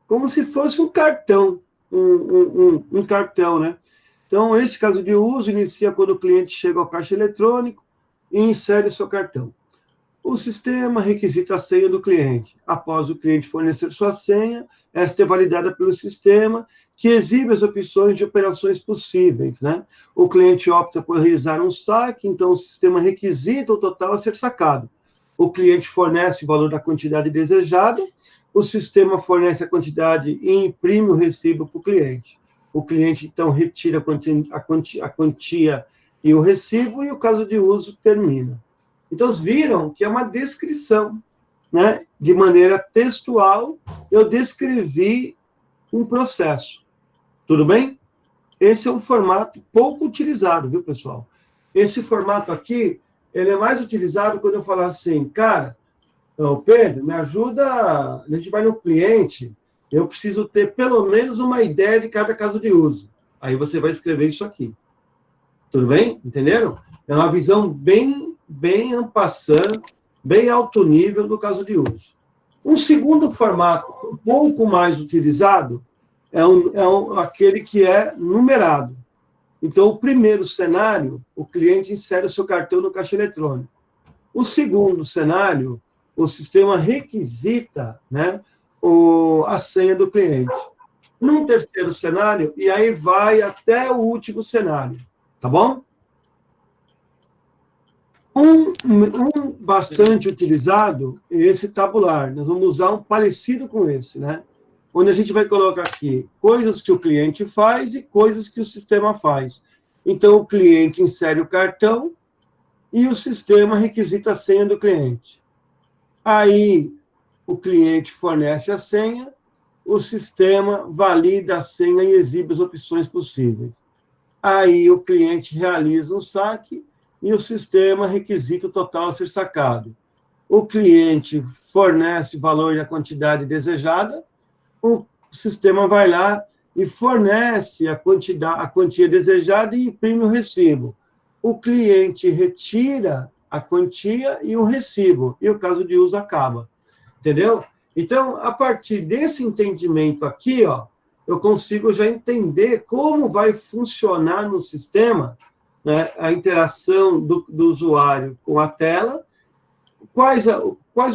Speaker 1: Como se fosse um cartão, um cartão, né? Então, esse caso de uso inicia quando o cliente chega ao caixa eletrônico e insere seu cartão. O sistema requisita a senha do cliente. Após o cliente fornecer sua senha, esta é validada pelo sistema, que exibe as opções de operações possíveis, né? O cliente opta por realizar um saque, então o sistema requisita o total a ser sacado. O cliente fornece o valor da quantidade desejada, o sistema fornece a quantidade e imprime o recibo para o cliente. O cliente, então, retira a quantia e o recibo, e o caso de uso termina. Então, vocês viram que é uma descrição, né? De maneira textual, eu descrevi um processo. Tudo bem? Esse é um formato pouco utilizado, viu, pessoal? Esse formato aqui, ele é mais utilizado quando eu falar assim, cara, Pedro, me ajuda, a gente vai no cliente, eu preciso ter pelo menos uma ideia de cada caso de uso. Aí você vai escrever isso aqui. Tudo bem? Entenderam? É uma visão bem en passant, bem alto nível do caso de uso. Um segundo formato, um pouco mais utilizado, é aquele que é numerado. Então, o primeiro cenário, o cliente insere o seu cartão no caixa eletrônico. O segundo cenário, o sistema requisita, né, a senha do cliente. Num terceiro cenário, e aí vai até o último cenário. Tá bom? Um bastante utilizado é esse tabular. Nós vamos usar um parecido com esse, né? Onde a gente vai colocar aqui coisas que o cliente faz e coisas que o sistema faz. Então, o cliente insere o cartão e o sistema requisita a senha do cliente. Aí, o cliente fornece a senha, o sistema valida a senha e exibe as opções possíveis. Aí, o cliente realiza um saque e o sistema requisita o total a ser sacado. O cliente fornece o valor e a quantidade desejada, o sistema vai lá e fornece a quantia desejada e imprime o recibo. O cliente retira a quantia e o recibo, e o caso de uso acaba. Entendeu? Então, a partir desse entendimento aqui, ó, eu consigo já entender como vai funcionar no sistema, né, a interação do usuário com a tela, quais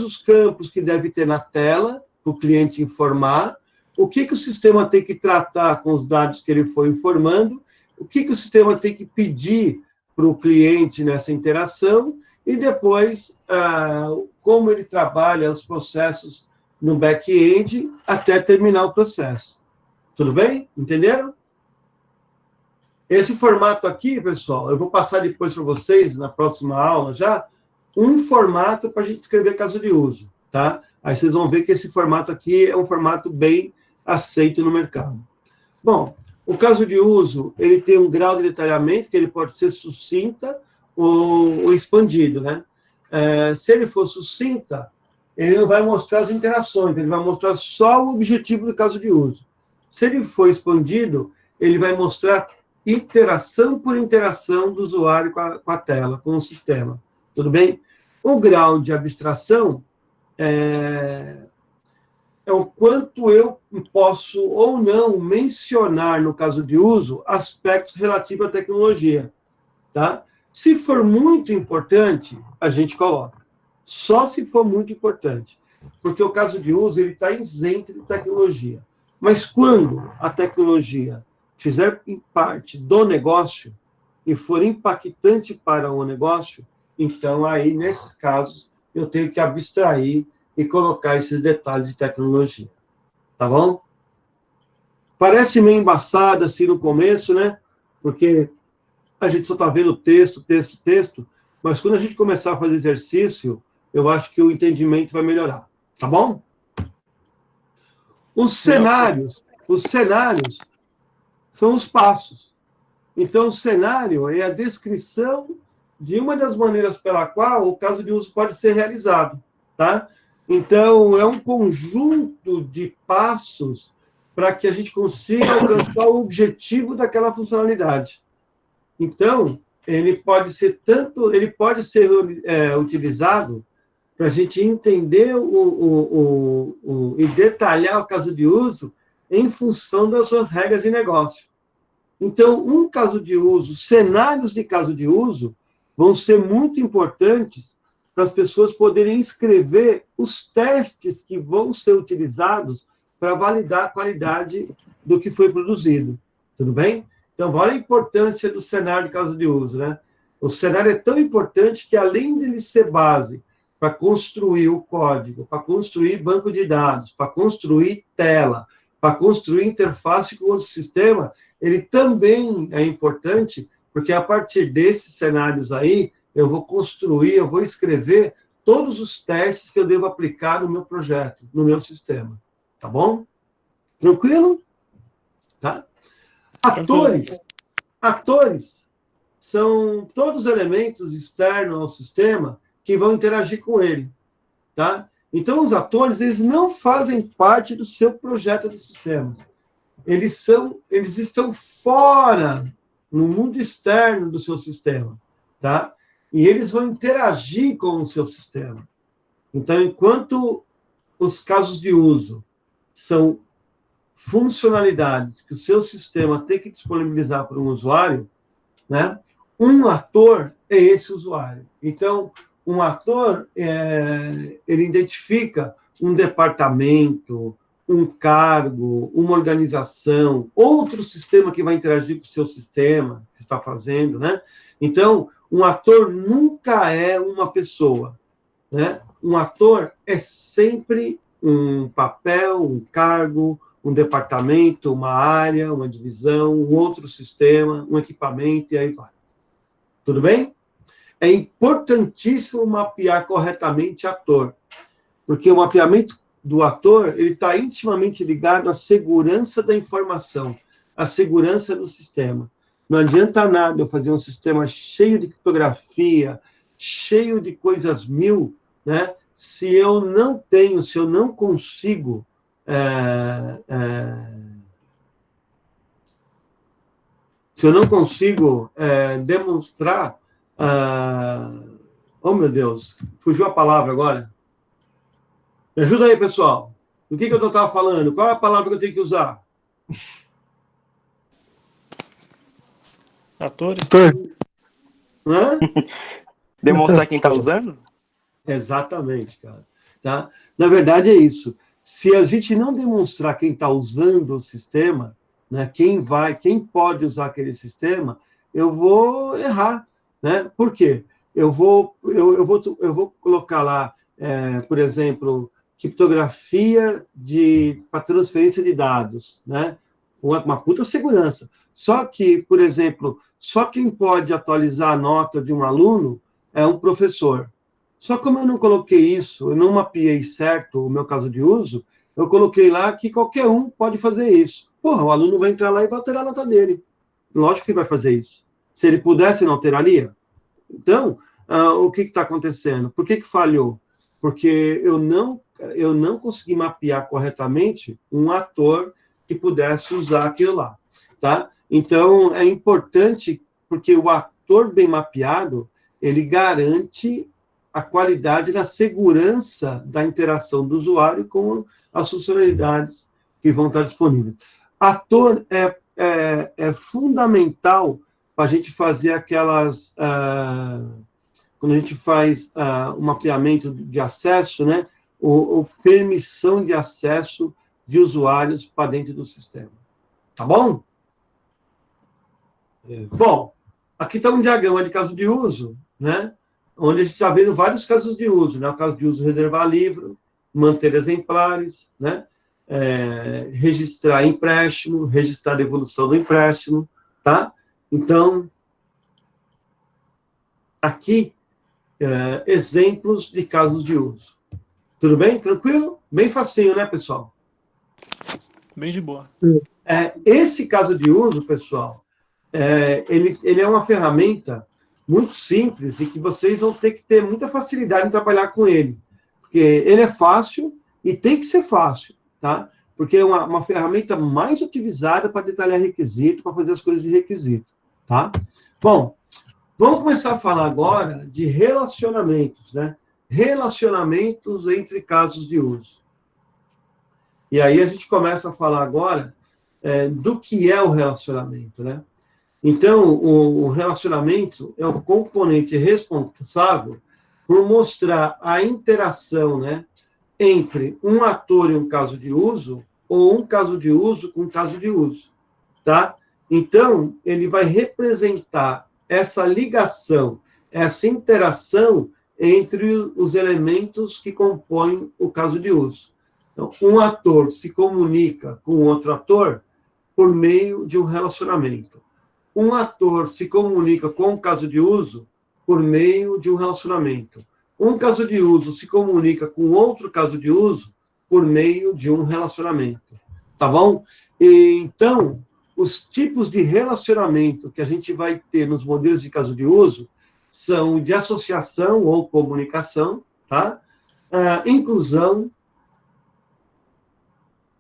Speaker 1: os campos que deve ter na tela, para o cliente informar, o que o sistema tem que tratar com os dados que ele foi informando, o que o sistema tem que pedir para o cliente nessa interação, e depois, como ele trabalha os processos no back-end até terminar o processo. Tudo bem? Entenderam? Esse formato aqui, pessoal, eu vou passar depois para vocês, na próxima aula já, um formato para a gente escrever caso de uso, tá? Aí vocês vão ver que esse formato aqui é um formato bem aceito no mercado. Bom, o caso de uso, ele tem um grau de detalhamento, que ele pode ser sucinta ou expandido, né? Se ele for sucinta, ele não vai mostrar as interações, ele vai mostrar só o objetivo do caso de uso. Se ele for expandido, ele vai mostrar interação por interação do usuário com a tela, com o sistema. Tudo bem? O grau de abstração é o quanto eu posso ou não mencionar, no caso de uso, aspectos relativos à tecnologia. Tá? Se for muito importante, a gente coloca. Só se for muito importante. Porque o caso de uso ele está isento de tecnologia. Mas quando a tecnologia fizer parte do negócio e for impactante para o negócio, então aí, nesses casos, eu tenho que abstrair e colocar esses detalhes de tecnologia. Tá bom? Parece meio embaçado assim no começo, né? Porque a gente só está vendo texto, mas quando a gente começar a fazer exercício, eu acho que o entendimento vai melhorar. Tá bom? Os cenários são os passos. Então, o cenário é a descrição de uma das maneiras pela qual o caso de uso pode ser realizado, tá? Então, é um conjunto de passos para que a gente consiga alcançar o objetivo daquela funcionalidade. Então, ele pode ser utilizado para a gente entender e detalhar o caso de uso em função das suas regras de negócio. Então, um caso de uso, cenários de caso de uso, vão ser muito importantes para as pessoas poderem escrever os testes que vão ser utilizados para validar a qualidade do que foi produzido. Tudo bem? Então, olha a importância do cenário de caso de uso, né? O cenário é tão importante que, além dele ser base para construir o código, para construir banco de dados, para construir tela, para construir interface com outro sistema, ele também é importante, porque a partir desses cenários aí, eu vou escrever todos os testes que eu devo aplicar no meu projeto, no meu sistema. Tá bom? Tranquilo? Tá? Atores são todos os elementos externos ao sistema que vão interagir com ele. Tá? Então, os atores, eles não fazem parte do seu projeto de sistemas. Eles estão fora, no mundo externo do seu sistema, tá? E eles vão interagir com o seu sistema. Então, enquanto os casos de uso são funcionalidades que o seu sistema tem que disponibilizar para um usuário, né? Um ator é esse usuário. Então, um ator, ele identifica um departamento, um cargo, uma organização, outro sistema que vai interagir com o seu sistema que está fazendo, né? Então, um ator nunca é uma pessoa, né? Um ator é sempre um papel, um cargo, um departamento, uma área, uma divisão, um outro sistema, um equipamento, e aí vai. Tudo bem? É importantíssimo mapear corretamente ator, porque o mapeamento do ator ele está intimamente ligado à segurança da informação, à segurança do sistema. Não adianta nada eu fazer um sistema cheio de criptografia, cheio de coisas mil, né? Se eu não consigo se eu não consigo demonstrar... oh, meu Deus, fugiu a palavra agora. Me ajuda aí, pessoal. O que eu estava falando? Qual é a palavra que eu tenho que usar?
Speaker 4: Atores?
Speaker 1: Hã?
Speaker 5: Demonstrar quem tá usando?
Speaker 1: Exatamente, cara. Tá? Na verdade, é isso. Se a gente não demonstrar quem está usando o sistema, né, quem pode usar aquele sistema, eu vou errar. Né? Por quê? Eu vou colocar lá, por exemplo, criptografia para transferência de dados, né? Uma puta segurança. Só que, por exemplo, só quem pode atualizar a nota de um aluno é um professor. Só como eu não coloquei isso, eu não mapeei certo o meu caso de uso, eu coloquei lá que qualquer um pode fazer isso. Porra, o aluno vai entrar lá e vai alterar a nota dele. Lógico que vai fazer isso. Se ele pudesse, não alteraria? Então, o que está acontecendo? Por que falhou? Porque eu não consegui mapear corretamente um ator que pudesse usar aquilo lá. Tá? Então, é importante, porque o ator bem mapeado, ele garante a qualidade da segurança da interação do usuário com as funcionalidades que vão estar disponíveis. Ator é fundamental para a gente fazer aquelas... quando a gente faz o mapeamento de acesso, né? Ou permissão de acesso de usuários para dentro do sistema. Tá bom? Bom, aqui está um diagrama de caso de uso, né? Onde a gente está vendo vários casos de uso, né? O caso de uso, reservar livro, manter exemplares, né? Registrar empréstimo, registrar a devolução do empréstimo, tá? Então, aqui, exemplos de casos de uso. Tudo bem? Tranquilo? Bem facinho, né, pessoal?
Speaker 4: Bem de boa.
Speaker 1: Esse caso de uso, pessoal, ele é uma ferramenta muito simples e que vocês vão ter que ter muita facilidade em trabalhar com ele. Porque ele é fácil e tem que ser fácil, tá? Porque é uma ferramenta mais utilizada para detalhar requisito, para fazer as coisas de requisito, tá? Bom, vamos começar a falar agora de relacionamentos, né? Relacionamentos entre casos de uso. E aí a gente começa a falar agora do que é o relacionamento, né? Então, o relacionamento é o componente responsável por mostrar a interação, né, entre um ator e um caso de uso, ou um caso de uso com um caso de uso, tá? Então, ele vai representar essa ligação, essa interação entre os elementos que compõem o caso de uso. Então, um ator se comunica com outro ator por meio de um relacionamento. Um ator se comunica com um caso de uso por meio de um relacionamento. Um caso de uso se comunica com outro caso de uso por meio de um relacionamento. Tá bom? Então, os tipos de relacionamento que a gente vai ter nos modelos de caso de uso são de associação ou comunicação, tá? Inclusão,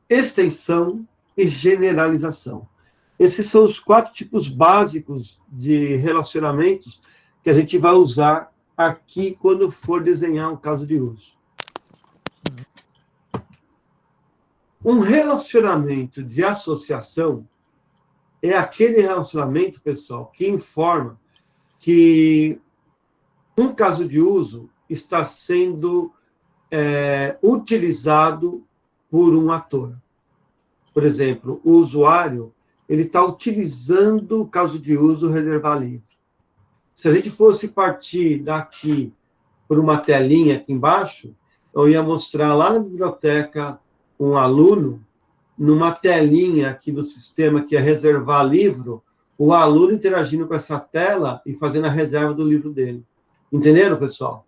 Speaker 1: extensão e generalização. Esses são os 4 tipos básicos de relacionamentos que a gente vai usar aqui quando for desenhar um caso de uso. Um relacionamento de associação é aquele relacionamento, pessoal, que informa que um caso de uso está sendo utilizado por um ator. Por exemplo, o usuário ele está utilizando o caso de uso reservar livre. Se a gente fosse partir daqui por uma telinha aqui embaixo, eu ia mostrar lá na biblioteca um aluno, numa telinha aqui do sistema que é reservar livro, o aluno interagindo com essa tela e fazendo a reserva do livro dele. Entenderam, pessoal?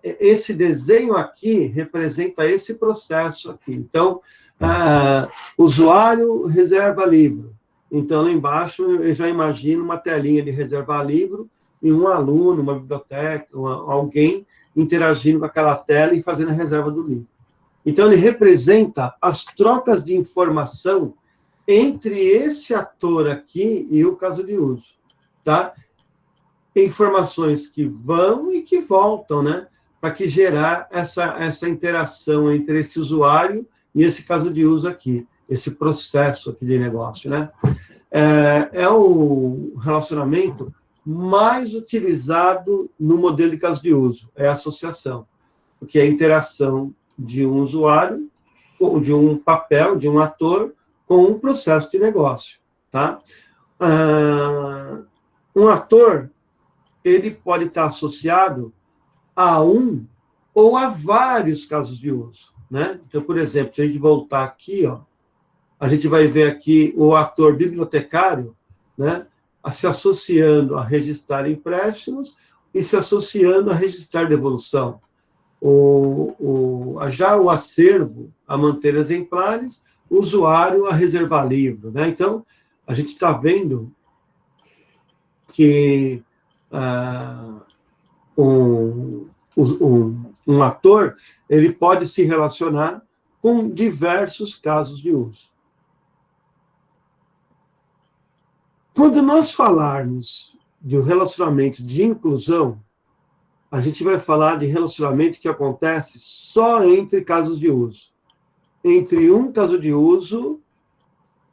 Speaker 1: Esse desenho aqui representa esse processo aqui. Então, usuário reserva livro. Então, lá embaixo, eu já imagino uma telinha de reservar livro e um aluno, uma biblioteca, alguém interagindo com aquela tela e fazendo a reserva do livro. Então, ele representa as trocas de informação entre esse ator aqui e o caso de uso, tá? Informações que vão e que voltam, né? Para que gerar essa interação entre esse usuário e esse caso de uso aqui, esse processo aqui de negócio, né? É o relacionamento mais utilizado no modelo de caso de uso, é a associação, porque é a interação de um usuário, ou de um papel, de um ator, com um processo de negócio, tá? Um ator, ele pode estar associado a um ou a vários casos de uso, né? Então, por exemplo, se a gente voltar aqui, ó, a gente vai ver aqui o ator bibliotecário, né, se associando a registrar empréstimos e se associando a registrar devolução. Já o acervo a manter exemplares, o usuário a reservar livro, né? Então, a gente está vendo que um ator ele pode se relacionar com diversos casos de uso. Quando nós falarmos de um relacionamento de inclusão, a gente vai falar de relacionamento que acontece só entre casos de uso. Entre um caso de uso,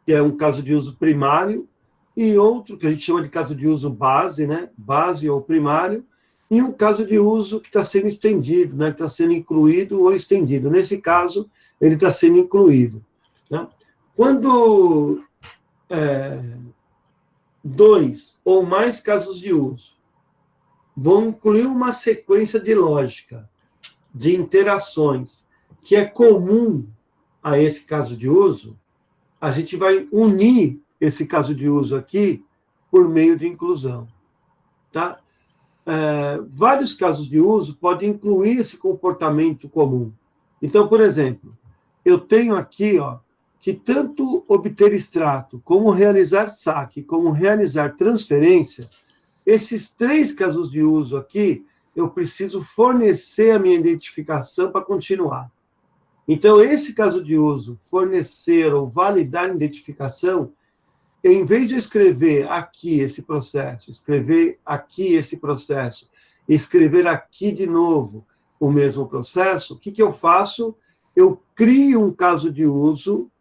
Speaker 1: que é um caso de uso primário, e outro que a gente chama de caso de uso base, né? Base ou primário, e um caso de uso que está sendo estendido, né? Que está sendo incluído ou estendido. Nesse caso, ele está sendo incluído, né? Quando dois ou mais casos de uso vão incluir uma sequência de lógica, de interações, que é comum a esse caso de uso, a gente vai unir esse caso de uso aqui por meio de inclusão, tá? Vários casos de uso podem incluir esse comportamento comum. Então, por exemplo, eu tenho aqui, ó, que tanto obter extrato, como realizar saque, como realizar transferência, esses 3 casos de uso aqui, eu preciso fornecer a minha identificação para continuar. Então, esse caso de uso, fornecer ou validar a identificação, em vez de eu escrever aqui esse processo, escrever aqui esse processo, escrever aqui de novo o mesmo processo, o que eu faço? Eu crio um caso de uso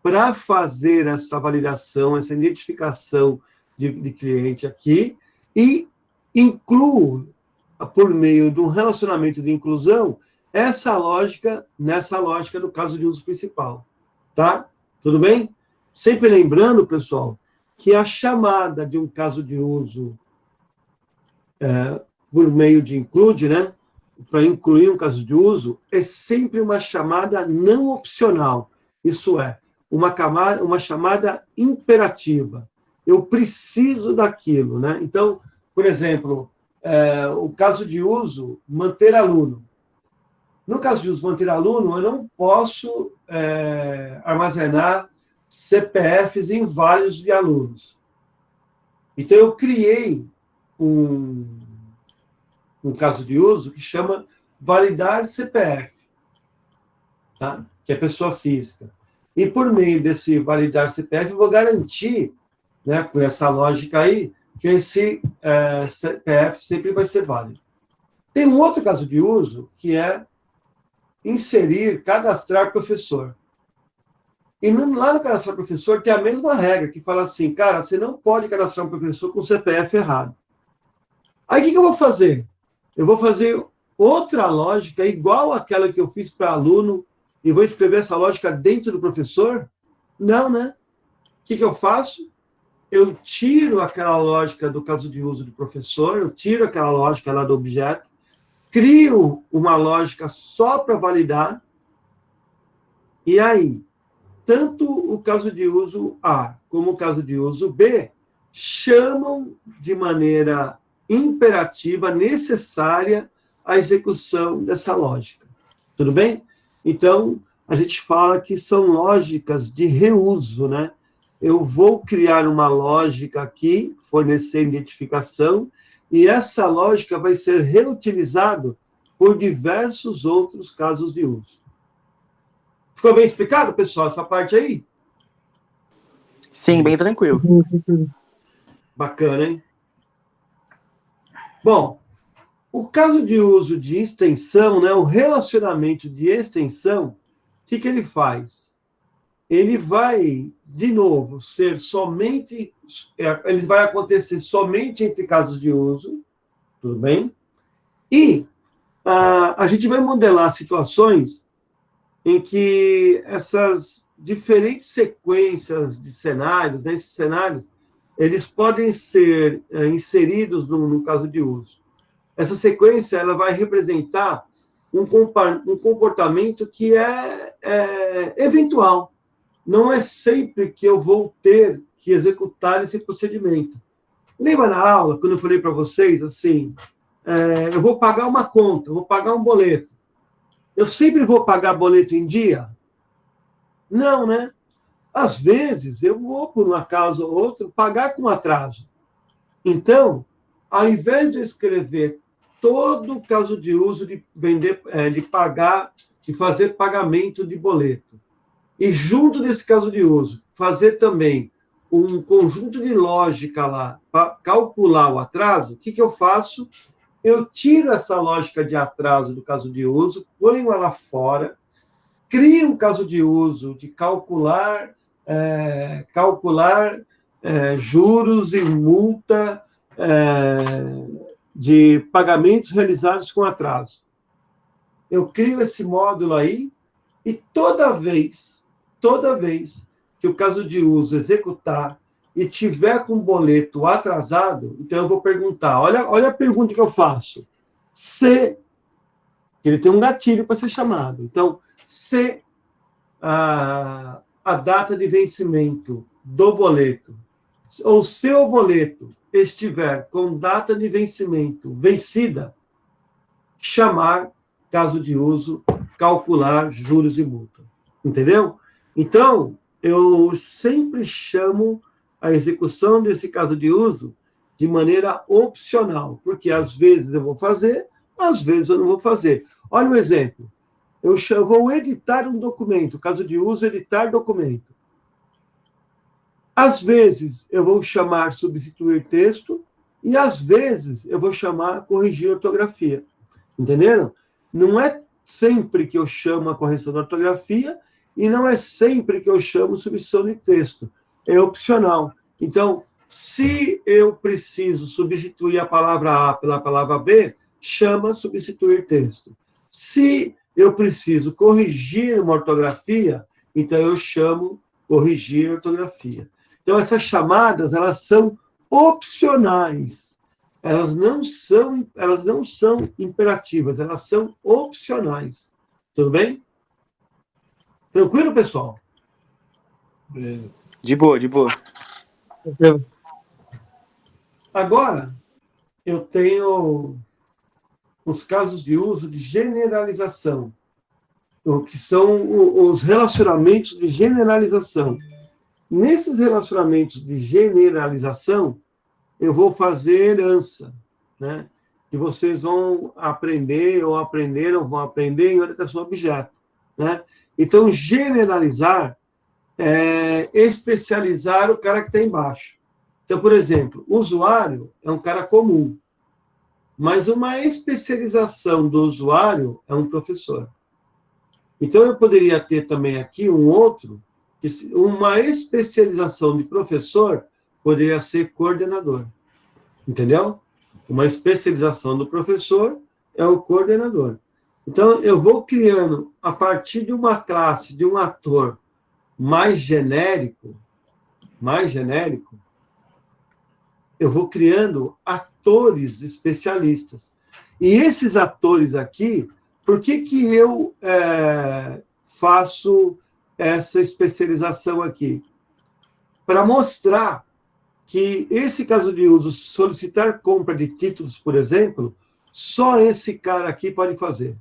Speaker 1: para fazer essa validação, essa identificação de cliente aqui, e incluo, por meio de um relacionamento de inclusão, essa lógica nessa lógica do caso de uso principal. Tá? Tudo bem? Sempre lembrando, pessoal, que a chamada de um caso de uso por meio de include, né? Para incluir um caso de uso, é sempre uma chamada não opcional. Isso é, uma chamada imperativa. Eu preciso daquilo, né? Então, por exemplo, o caso de uso, manter aluno. No caso de uso manter aluno, eu não posso armazenar CPFs inválidos de alunos. Então, eu criei um caso de uso que chama validar CPF, tá? Que é pessoa física. E por meio desse validar CPF, eu vou garantir, né, por essa lógica aí, que esse CPF sempre vai ser válido. Tem um outro caso de uso, que é inserir, cadastrar professor. E lá no cadastrar professor tem a mesma regra, que fala assim, cara, você não pode cadastrar um professor com CPF errado. Aí o que eu vou fazer? Eu vou fazer outra lógica igual àquela que eu fiz para aluno e vou escrever essa lógica dentro do professor? Não, né? O que eu faço? Eu tiro aquela lógica do caso de uso do professor, eu tiro aquela lógica lá do objeto, crio uma lógica só para validar, e aí, tanto o caso de uso A como o caso de uso B chamam de maneira imperativa, necessária, a execução dessa lógica. Tudo bem? Então, a gente fala que são lógicas de reuso, né? Eu vou criar uma lógica aqui, fornecer identificação, e essa lógica vai ser reutilizada por diversos outros casos de uso. Ficou bem explicado, pessoal, essa parte aí?
Speaker 5: Sim, bem tranquilo.
Speaker 1: Bacana, hein? Bom, o caso de uso de extensão, né, o relacionamento de extensão, o que ele faz? Ele vai, de novo, ser somente, ele vai acontecer somente entre casos de uso, tudo bem? E a gente vai modelar situações em que essas diferentes sequências de cenários, nesses cenários, eles podem ser inseridos no caso de uso. Essa sequência ela vai representar um comportamento que é eventual. Não é sempre que eu vou ter que executar esse procedimento. Lembra na aula, quando eu falei para vocês, assim, eu vou pagar uma conta, eu vou pagar um boleto. Eu sempre vou pagar boleto em dia? Não, né? Às vezes, eu vou, por um acaso ou outro, pagar com atraso. Então, ao invés de eu escrever todo o caso de uso de vender, de pagar, de fazer pagamento de boleto, e junto desse caso de uso, fazer também um conjunto de lógica lá para calcular o atraso, o que eu faço? Eu tiro essa lógica de atraso do caso de uso, ponho ela fora, crio um caso de uso de calcular juros e multa de pagamentos realizados com atraso. Eu crio esse módulo aí e toda vez que o caso de uso executar e tiver com boleto atrasado, então eu vou perguntar, olha a pergunta que eu faço. Se, ele tem um gatilho para ser chamado, então, se a data de vencimento do boleto, ou se o boleto estiver com data de vencimento vencida, chamar caso de uso, calcular juros e multa. Entendeu? Então, eu sempre chamo a execução desse caso de uso de maneira opcional, porque às vezes eu vou fazer, às vezes eu não vou fazer. Olha o exemplo. Eu vou editar um documento, caso de uso, editar documento. Às vezes eu vou chamar substituir texto e às vezes eu vou chamar corrigir ortografia. Entenderam? Não é sempre que eu chamo a correção da ortografia e não é sempre que eu chamo substituição de texto. É opcional. Então, se eu preciso substituir a palavra A pela palavra B, chama substituir texto. Se eu preciso corrigir uma ortografia, então eu chamo corrigir ortografia. Então, essas chamadas, elas são opcionais. Elas não são imperativas, elas são opcionais. Tudo bem? Tranquilo, pessoal?
Speaker 5: De boa, de boa.
Speaker 1: Agora, eu tenho os casos de uso de generalização, o que são os relacionamentos de generalização. Nesses relacionamentos de generalização, eu vou fazer herança, né? Que vocês vão aprender, ou aprenderam, vão aprender em orientação a objeto, né? Então, generalizar é especializar o cara que está embaixo. Então, por exemplo, o usuário é um cara comum, mas uma especialização do usuário é um professor. Então, eu poderia ter também aqui um outro, uma especialização de professor poderia ser coordenador. Entendeu? Uma especialização do professor é o coordenador. Então, eu vou criando, a partir de uma classe, de um ator mais genérico, eu vou criando atores especialistas. E esses atores aqui, por que eu faço essa especialização aqui? Para mostrar que esse caso de uso, solicitar compra de títulos, por exemplo, só esse cara aqui pode fazer.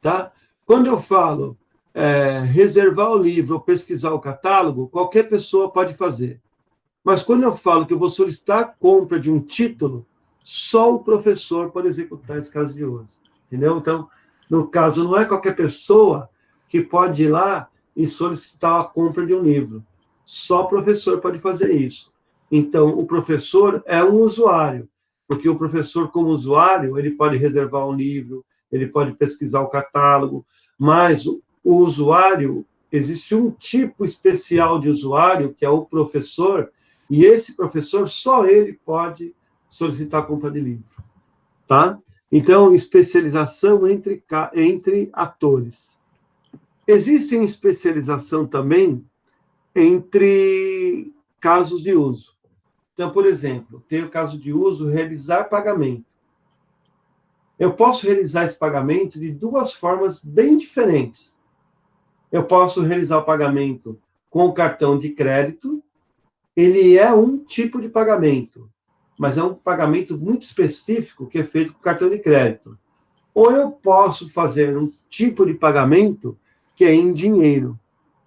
Speaker 1: Tá? Quando eu falo reservar o livro ou pesquisar o catálogo, qualquer pessoa pode fazer. Mas quando eu falo que eu vou solicitar a compra de um título, só o professor pode executar esse caso de uso. Entendeu? Então, no caso, não é qualquer pessoa que pode ir lá e solicitar a compra de um livro. Só o professor pode fazer isso. Então, o professor é um usuário, porque o professor, como usuário, ele pode reservar um livro, ele pode pesquisar o catálogo, mas o usuário, existe um tipo especial de usuário, que é o professor, e esse professor, só ele pode solicitar a compra de livro. Tá? Então, especialização entre atores. Existe especialização também entre casos de uso. Então, por exemplo, tem o caso de uso, realizar pagamento. Eu posso realizar esse pagamento de duas formas bem diferentes. Eu posso realizar o pagamento com o cartão de crédito. Ele é um tipo de pagamento, mas é um pagamento muito específico que é feito com cartão de crédito. Ou eu posso fazer um tipo de pagamento que é em dinheiro,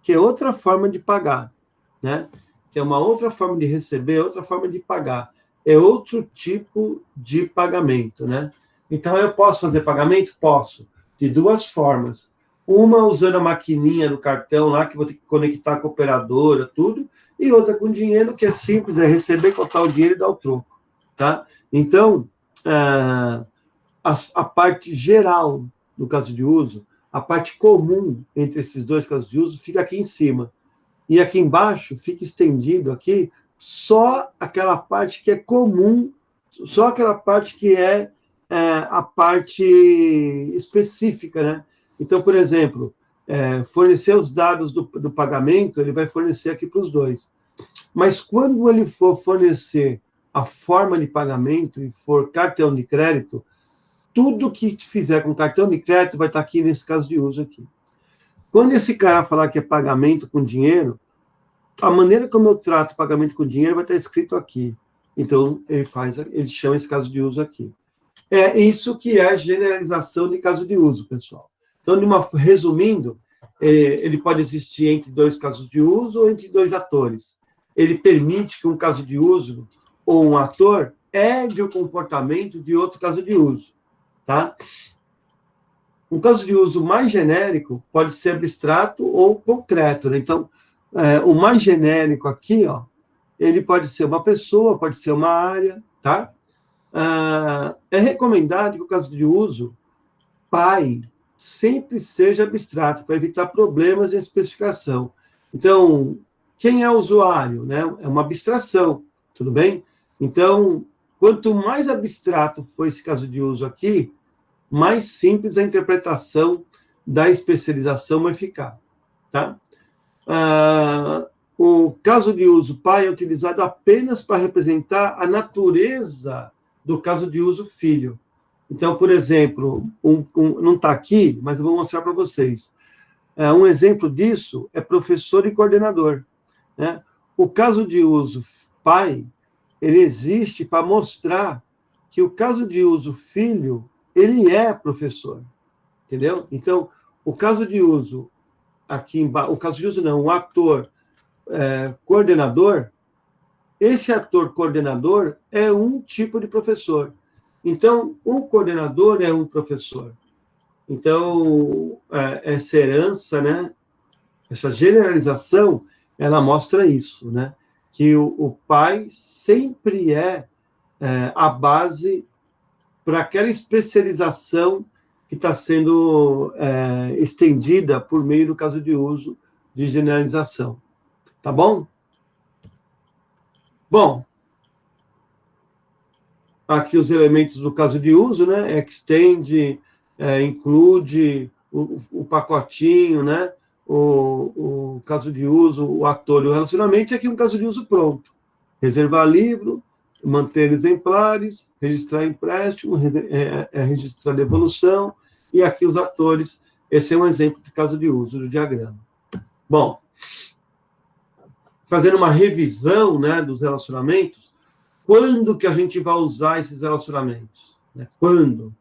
Speaker 1: que é outra forma de pagar, né? Que é uma outra forma de receber, outra forma de pagar. É outro tipo de pagamento, né? Então, eu posso fazer pagamento? Posso, de duas formas. Uma usando a maquininha do cartão lá, que vou ter que conectar com a operadora, tudo, e outra com dinheiro, que é simples, é receber, contar o dinheiro e dar o troco, tá? Então, a parte geral do caso de uso, a parte comum entre esses dois casos de uso, fica aqui em cima. E aqui embaixo fica estendido aqui só aquela parte que é comum, só aquela parte que é a parte específica, né? Então, por exemplo, fornecer os dados do pagamento, ele vai fornecer aqui para os dois. Mas quando ele for fornecer a forma de pagamento e for cartão de crédito, tudo que fizer com cartão de crédito vai estar aqui nesse caso de uso aqui. Quando esse cara falar que é pagamento com dinheiro, a maneira como eu trato pagamento com dinheiro vai estar escrito aqui. Então, ele chama esse caso de uso aqui. É isso que é a generalização de caso de uso, pessoal. Então, resumindo, ele pode existir entre dois casos de uso ou entre dois atores. Ele permite que um caso de uso ou um ator herde o comportamento de outro caso de uso. Tá? Um caso de uso mais genérico pode ser abstrato ou concreto, né? Então, o mais genérico aqui, ó, ele pode ser uma pessoa, pode ser uma área, tá? É recomendado que o caso de uso, pai, sempre seja abstrato, para evitar problemas em especificação. Então, quem é o usuário, né? É uma abstração, tudo bem? Então, quanto mais abstrato for esse caso de uso aqui, mais simples a interpretação da especialização vai ficar, tá? O caso de uso pai é utilizado apenas para representar a natureza do caso de uso filho. Então, por exemplo, não está aqui, mas eu vou mostrar para vocês. Um exemplo disso é professor e coordenador, né? O caso de uso pai, ele existe para mostrar que o caso de uso filho, ele é professor, entendeu? Então, o caso de uso aqui embaixo, o caso de uso não, o ator coordenador, esse ator coordenador é um tipo de professor. Então, o coordenador é um professor. Então, essa herança, né, essa generalização, ela mostra isso, né, que o pai sempre é a base para aquela especialização que está sendo estendida por meio do caso de uso de generalização. Tá bom? Bom, aqui os elementos do caso de uso, né? Extend, include, o pacotinho, né? O caso de uso, o ator e o relacionamento, e aqui um caso de uso pronto. Reservar livro, manter exemplares, registrar empréstimo, registrar devolução, e aqui os atores. Esse é um exemplo de caso de uso do diagrama. Bom, fazendo uma revisão, né, dos relacionamentos, quando que a gente vai usar esses relacionamentos? Né? Quando?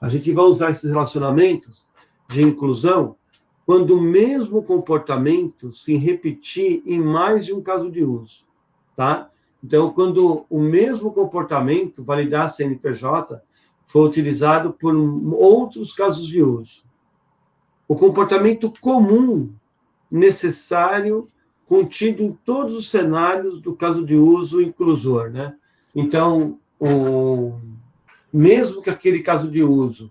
Speaker 1: A gente vai usar esses relacionamentos de inclusão quando o mesmo comportamento se repetir em mais de um caso de uso, tá? Então, quando o mesmo comportamento, validar CNPJ, for utilizado por outros casos de uso. O comportamento comum necessário contido em todos os cenários do caso de uso inclusor, né? Então, mesmo que aquele caso de uso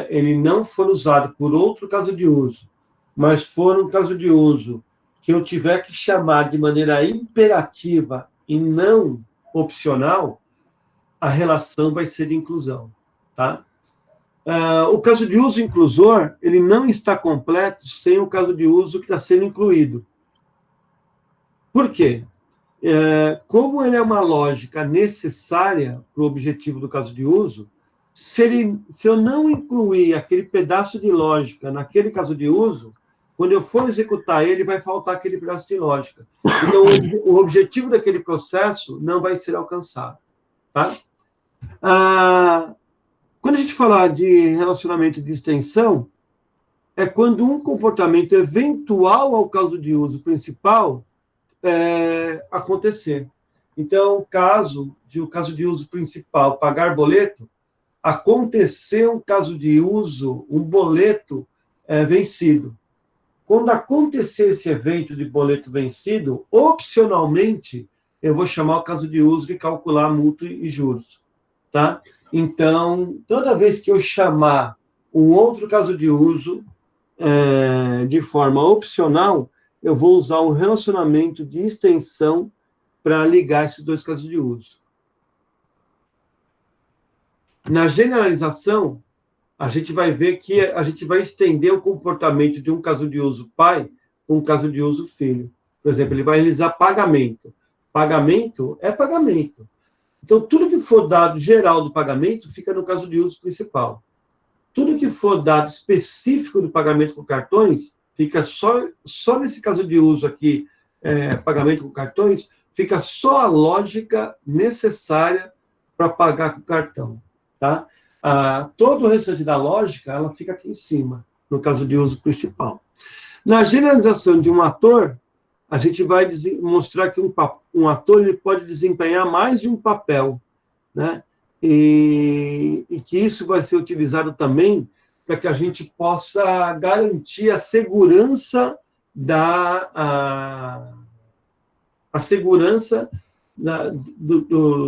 Speaker 1: ele não for usado por outro caso de uso, mas for um caso de uso que eu tiver que chamar de maneira imperativa e não opcional, a relação vai ser de inclusão, tá? O caso de uso inclusor, ele não está completo sem o caso de uso que está sendo incluído. Por quê? Como ele é uma lógica necessária para o objetivo do caso de uso, se eu não incluir aquele pedaço de lógica naquele caso de uso, quando eu for executar ele, vai faltar aquele pedaço de lógica. Então, o objetivo daquele processo não vai ser alcançado. Tá? Quando a gente falar de relacionamento de extensão, é quando um comportamento eventual ao caso de uso principal acontecer. Então, o caso de uso principal, pagar boleto, aconteceu um caso de uso, um boleto vencido. Quando acontecer esse evento de boleto vencido, opcionalmente, eu vou chamar o caso de uso de calcular multa e juros. Tá? Então, toda vez que eu chamar um outro caso de uso de forma opcional, eu vou usar um relacionamento de extensão para ligar esses dois casos de uso. Na generalização, a gente vai ver que a gente vai estender o comportamento de um caso de uso pai para um caso de uso filho. Por exemplo, ele vai realizar pagamento. Pagamento é pagamento. Então, tudo que for dado geral do pagamento fica no caso de uso principal. Tudo que for dado específico do pagamento com cartões fica só nesse caso de uso aqui, pagamento com cartões, fica só a lógica necessária para pagar com cartão. Tá? Todo o restante da lógica, ela fica aqui em cima, no caso de uso principal. Na generalização de um ator, a gente vai mostrar que um ator ele pode desempenhar mais de um papel, né? E que isso vai ser utilizado também para que a gente possa garantir a segurança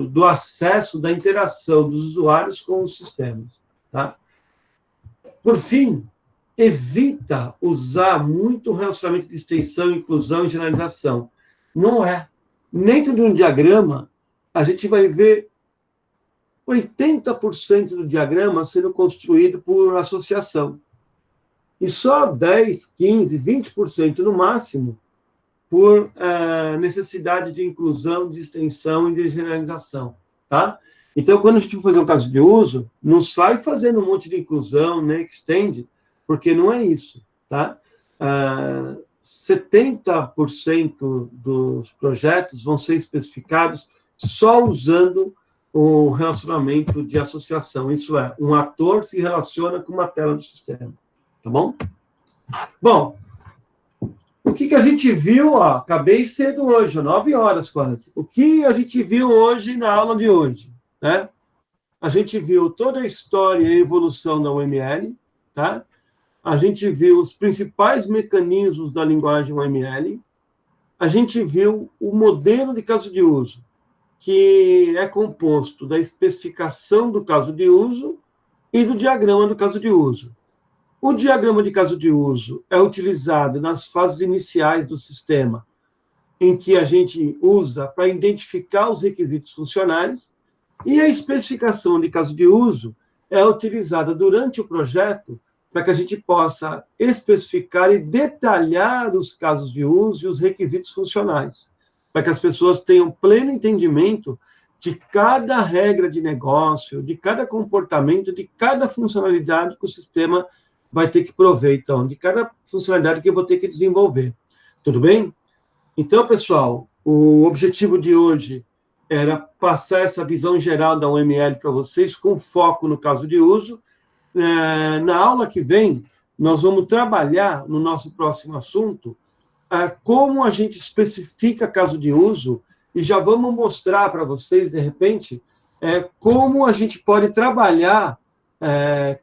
Speaker 1: do acesso, da interação dos usuários com os sistemas. Tá? Por fim, evita usar muito o relacionamento de extensão, inclusão e generalização. Não é. Dentro de um diagrama, a gente vai ver 80% do diagrama sendo construído por associação. E só 10, 15, 20% no máximo por necessidade de inclusão, de extensão e de generalização, tá? Então, quando a gente for fazer um caso de uso, não sai fazendo um monte de inclusão, né, extend, porque não é isso, tá? 70% dos projetos vão ser especificados só usando o relacionamento de associação, isso é, um ator se relaciona com uma tela do sistema, tá bom? Bom, o que a gente viu, acabei cedo hoje, 9 horas quase. O que a gente viu hoje na aula de hoje, né? A gente viu toda a história e a evolução da UML, tá? A gente viu os principais mecanismos da linguagem UML. A gente viu o modelo de caso de uso, que é composto da especificação do caso de uso e do diagrama do caso de uso. O diagrama de caso de uso é utilizado nas fases iniciais do sistema, em que a gente usa para identificar os requisitos funcionais, e a especificação de caso de uso é utilizada durante o projeto para que a gente possa especificar e detalhar os casos de uso e os requisitos funcionais, para que as pessoas tenham pleno entendimento de cada regra de negócio, de cada comportamento, de cada funcionalidade que o sistema vai ter que prover, então, de cada funcionalidade que eu vou ter que desenvolver. Tudo bem? Então, pessoal, o objetivo de hoje era passar essa visão geral da UML para vocês, com foco no caso de uso. Na aula que vem, nós vamos trabalhar, no nosso próximo assunto, como a gente especifica caso de uso, e já vamos mostrar para vocês, de repente, como a gente pode trabalhar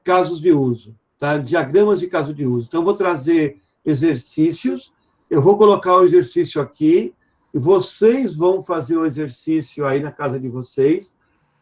Speaker 1: casos de uso. Tá? Diagramas de caso de uso. Então, vou trazer exercícios eu vou colocar o exercício aqui, e vocês vão fazer o exercício aí na casa de vocês.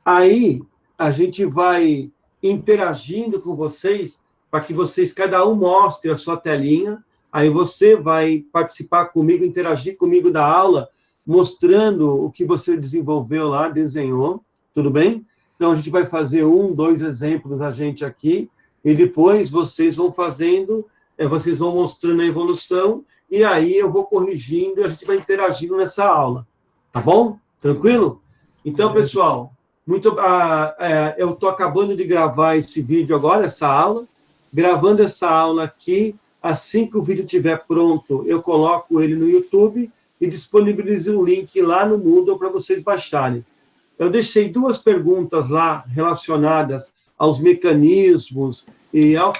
Speaker 1: Aí, a gente vai interagindo com vocês, para que vocês, cada um, mostre a sua telinha. Aí você vai participar comigo, interagir comigo da aula, mostrando o que você desenvolveu lá, desenhou, tudo bem? Então, a gente vai fazer 1, 2 exemplos a gente aqui, e depois vocês vão fazendo, vocês vão mostrando a evolução, e aí eu vou corrigindo, e a gente vai interagindo nessa aula. Tá bom? Tranquilo? Então, pessoal, eu estou acabando de gravar esse vídeo agora, essa aula. Gravando essa aula aqui, assim que o vídeo estiver pronto, eu coloco ele no YouTube e disponibilizo um link lá no Moodle para vocês baixarem. Eu deixei 2 perguntas lá relacionadas aos mecanismos e ao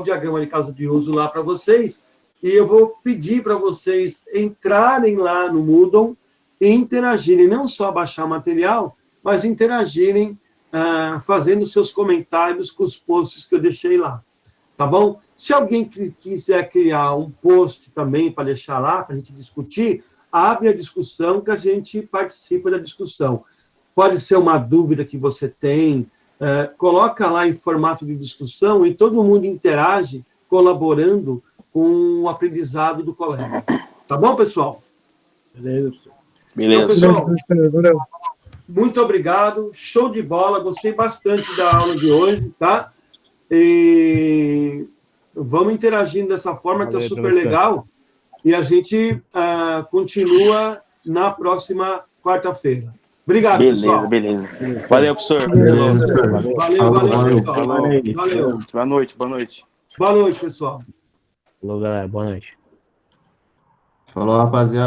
Speaker 1: diagrama de caso de uso lá para vocês, e eu vou pedir para vocês entrarem lá no Moodle e interagirem, não só baixar o material, mas interagirem fazendo seus comentários com os posts que eu deixei lá. Tá bom? Se alguém quiser criar um post também para deixar lá, para a gente discutir, abre a discussão que a gente participa da discussão. Pode ser uma dúvida que você tem, coloca lá em formato de discussão e todo mundo interage, colaborando com o aprendizado do colega. Tá bom, pessoal?
Speaker 2: Beleza.
Speaker 5: Beleza.
Speaker 1: Então, pessoal, muito obrigado, show de bola, gostei bastante da aula de hoje, tá? E vamos interagindo dessa forma, que está super legal, e a gente continua na próxima quarta-feira. Obrigado, pessoal.
Speaker 5: Beleza. Valeu, professor.
Speaker 1: Valeu.
Speaker 5: Boa noite.
Speaker 1: Boa noite, pessoal.
Speaker 2: Falou, galera. Boa noite.
Speaker 6: Falou, rapaziada.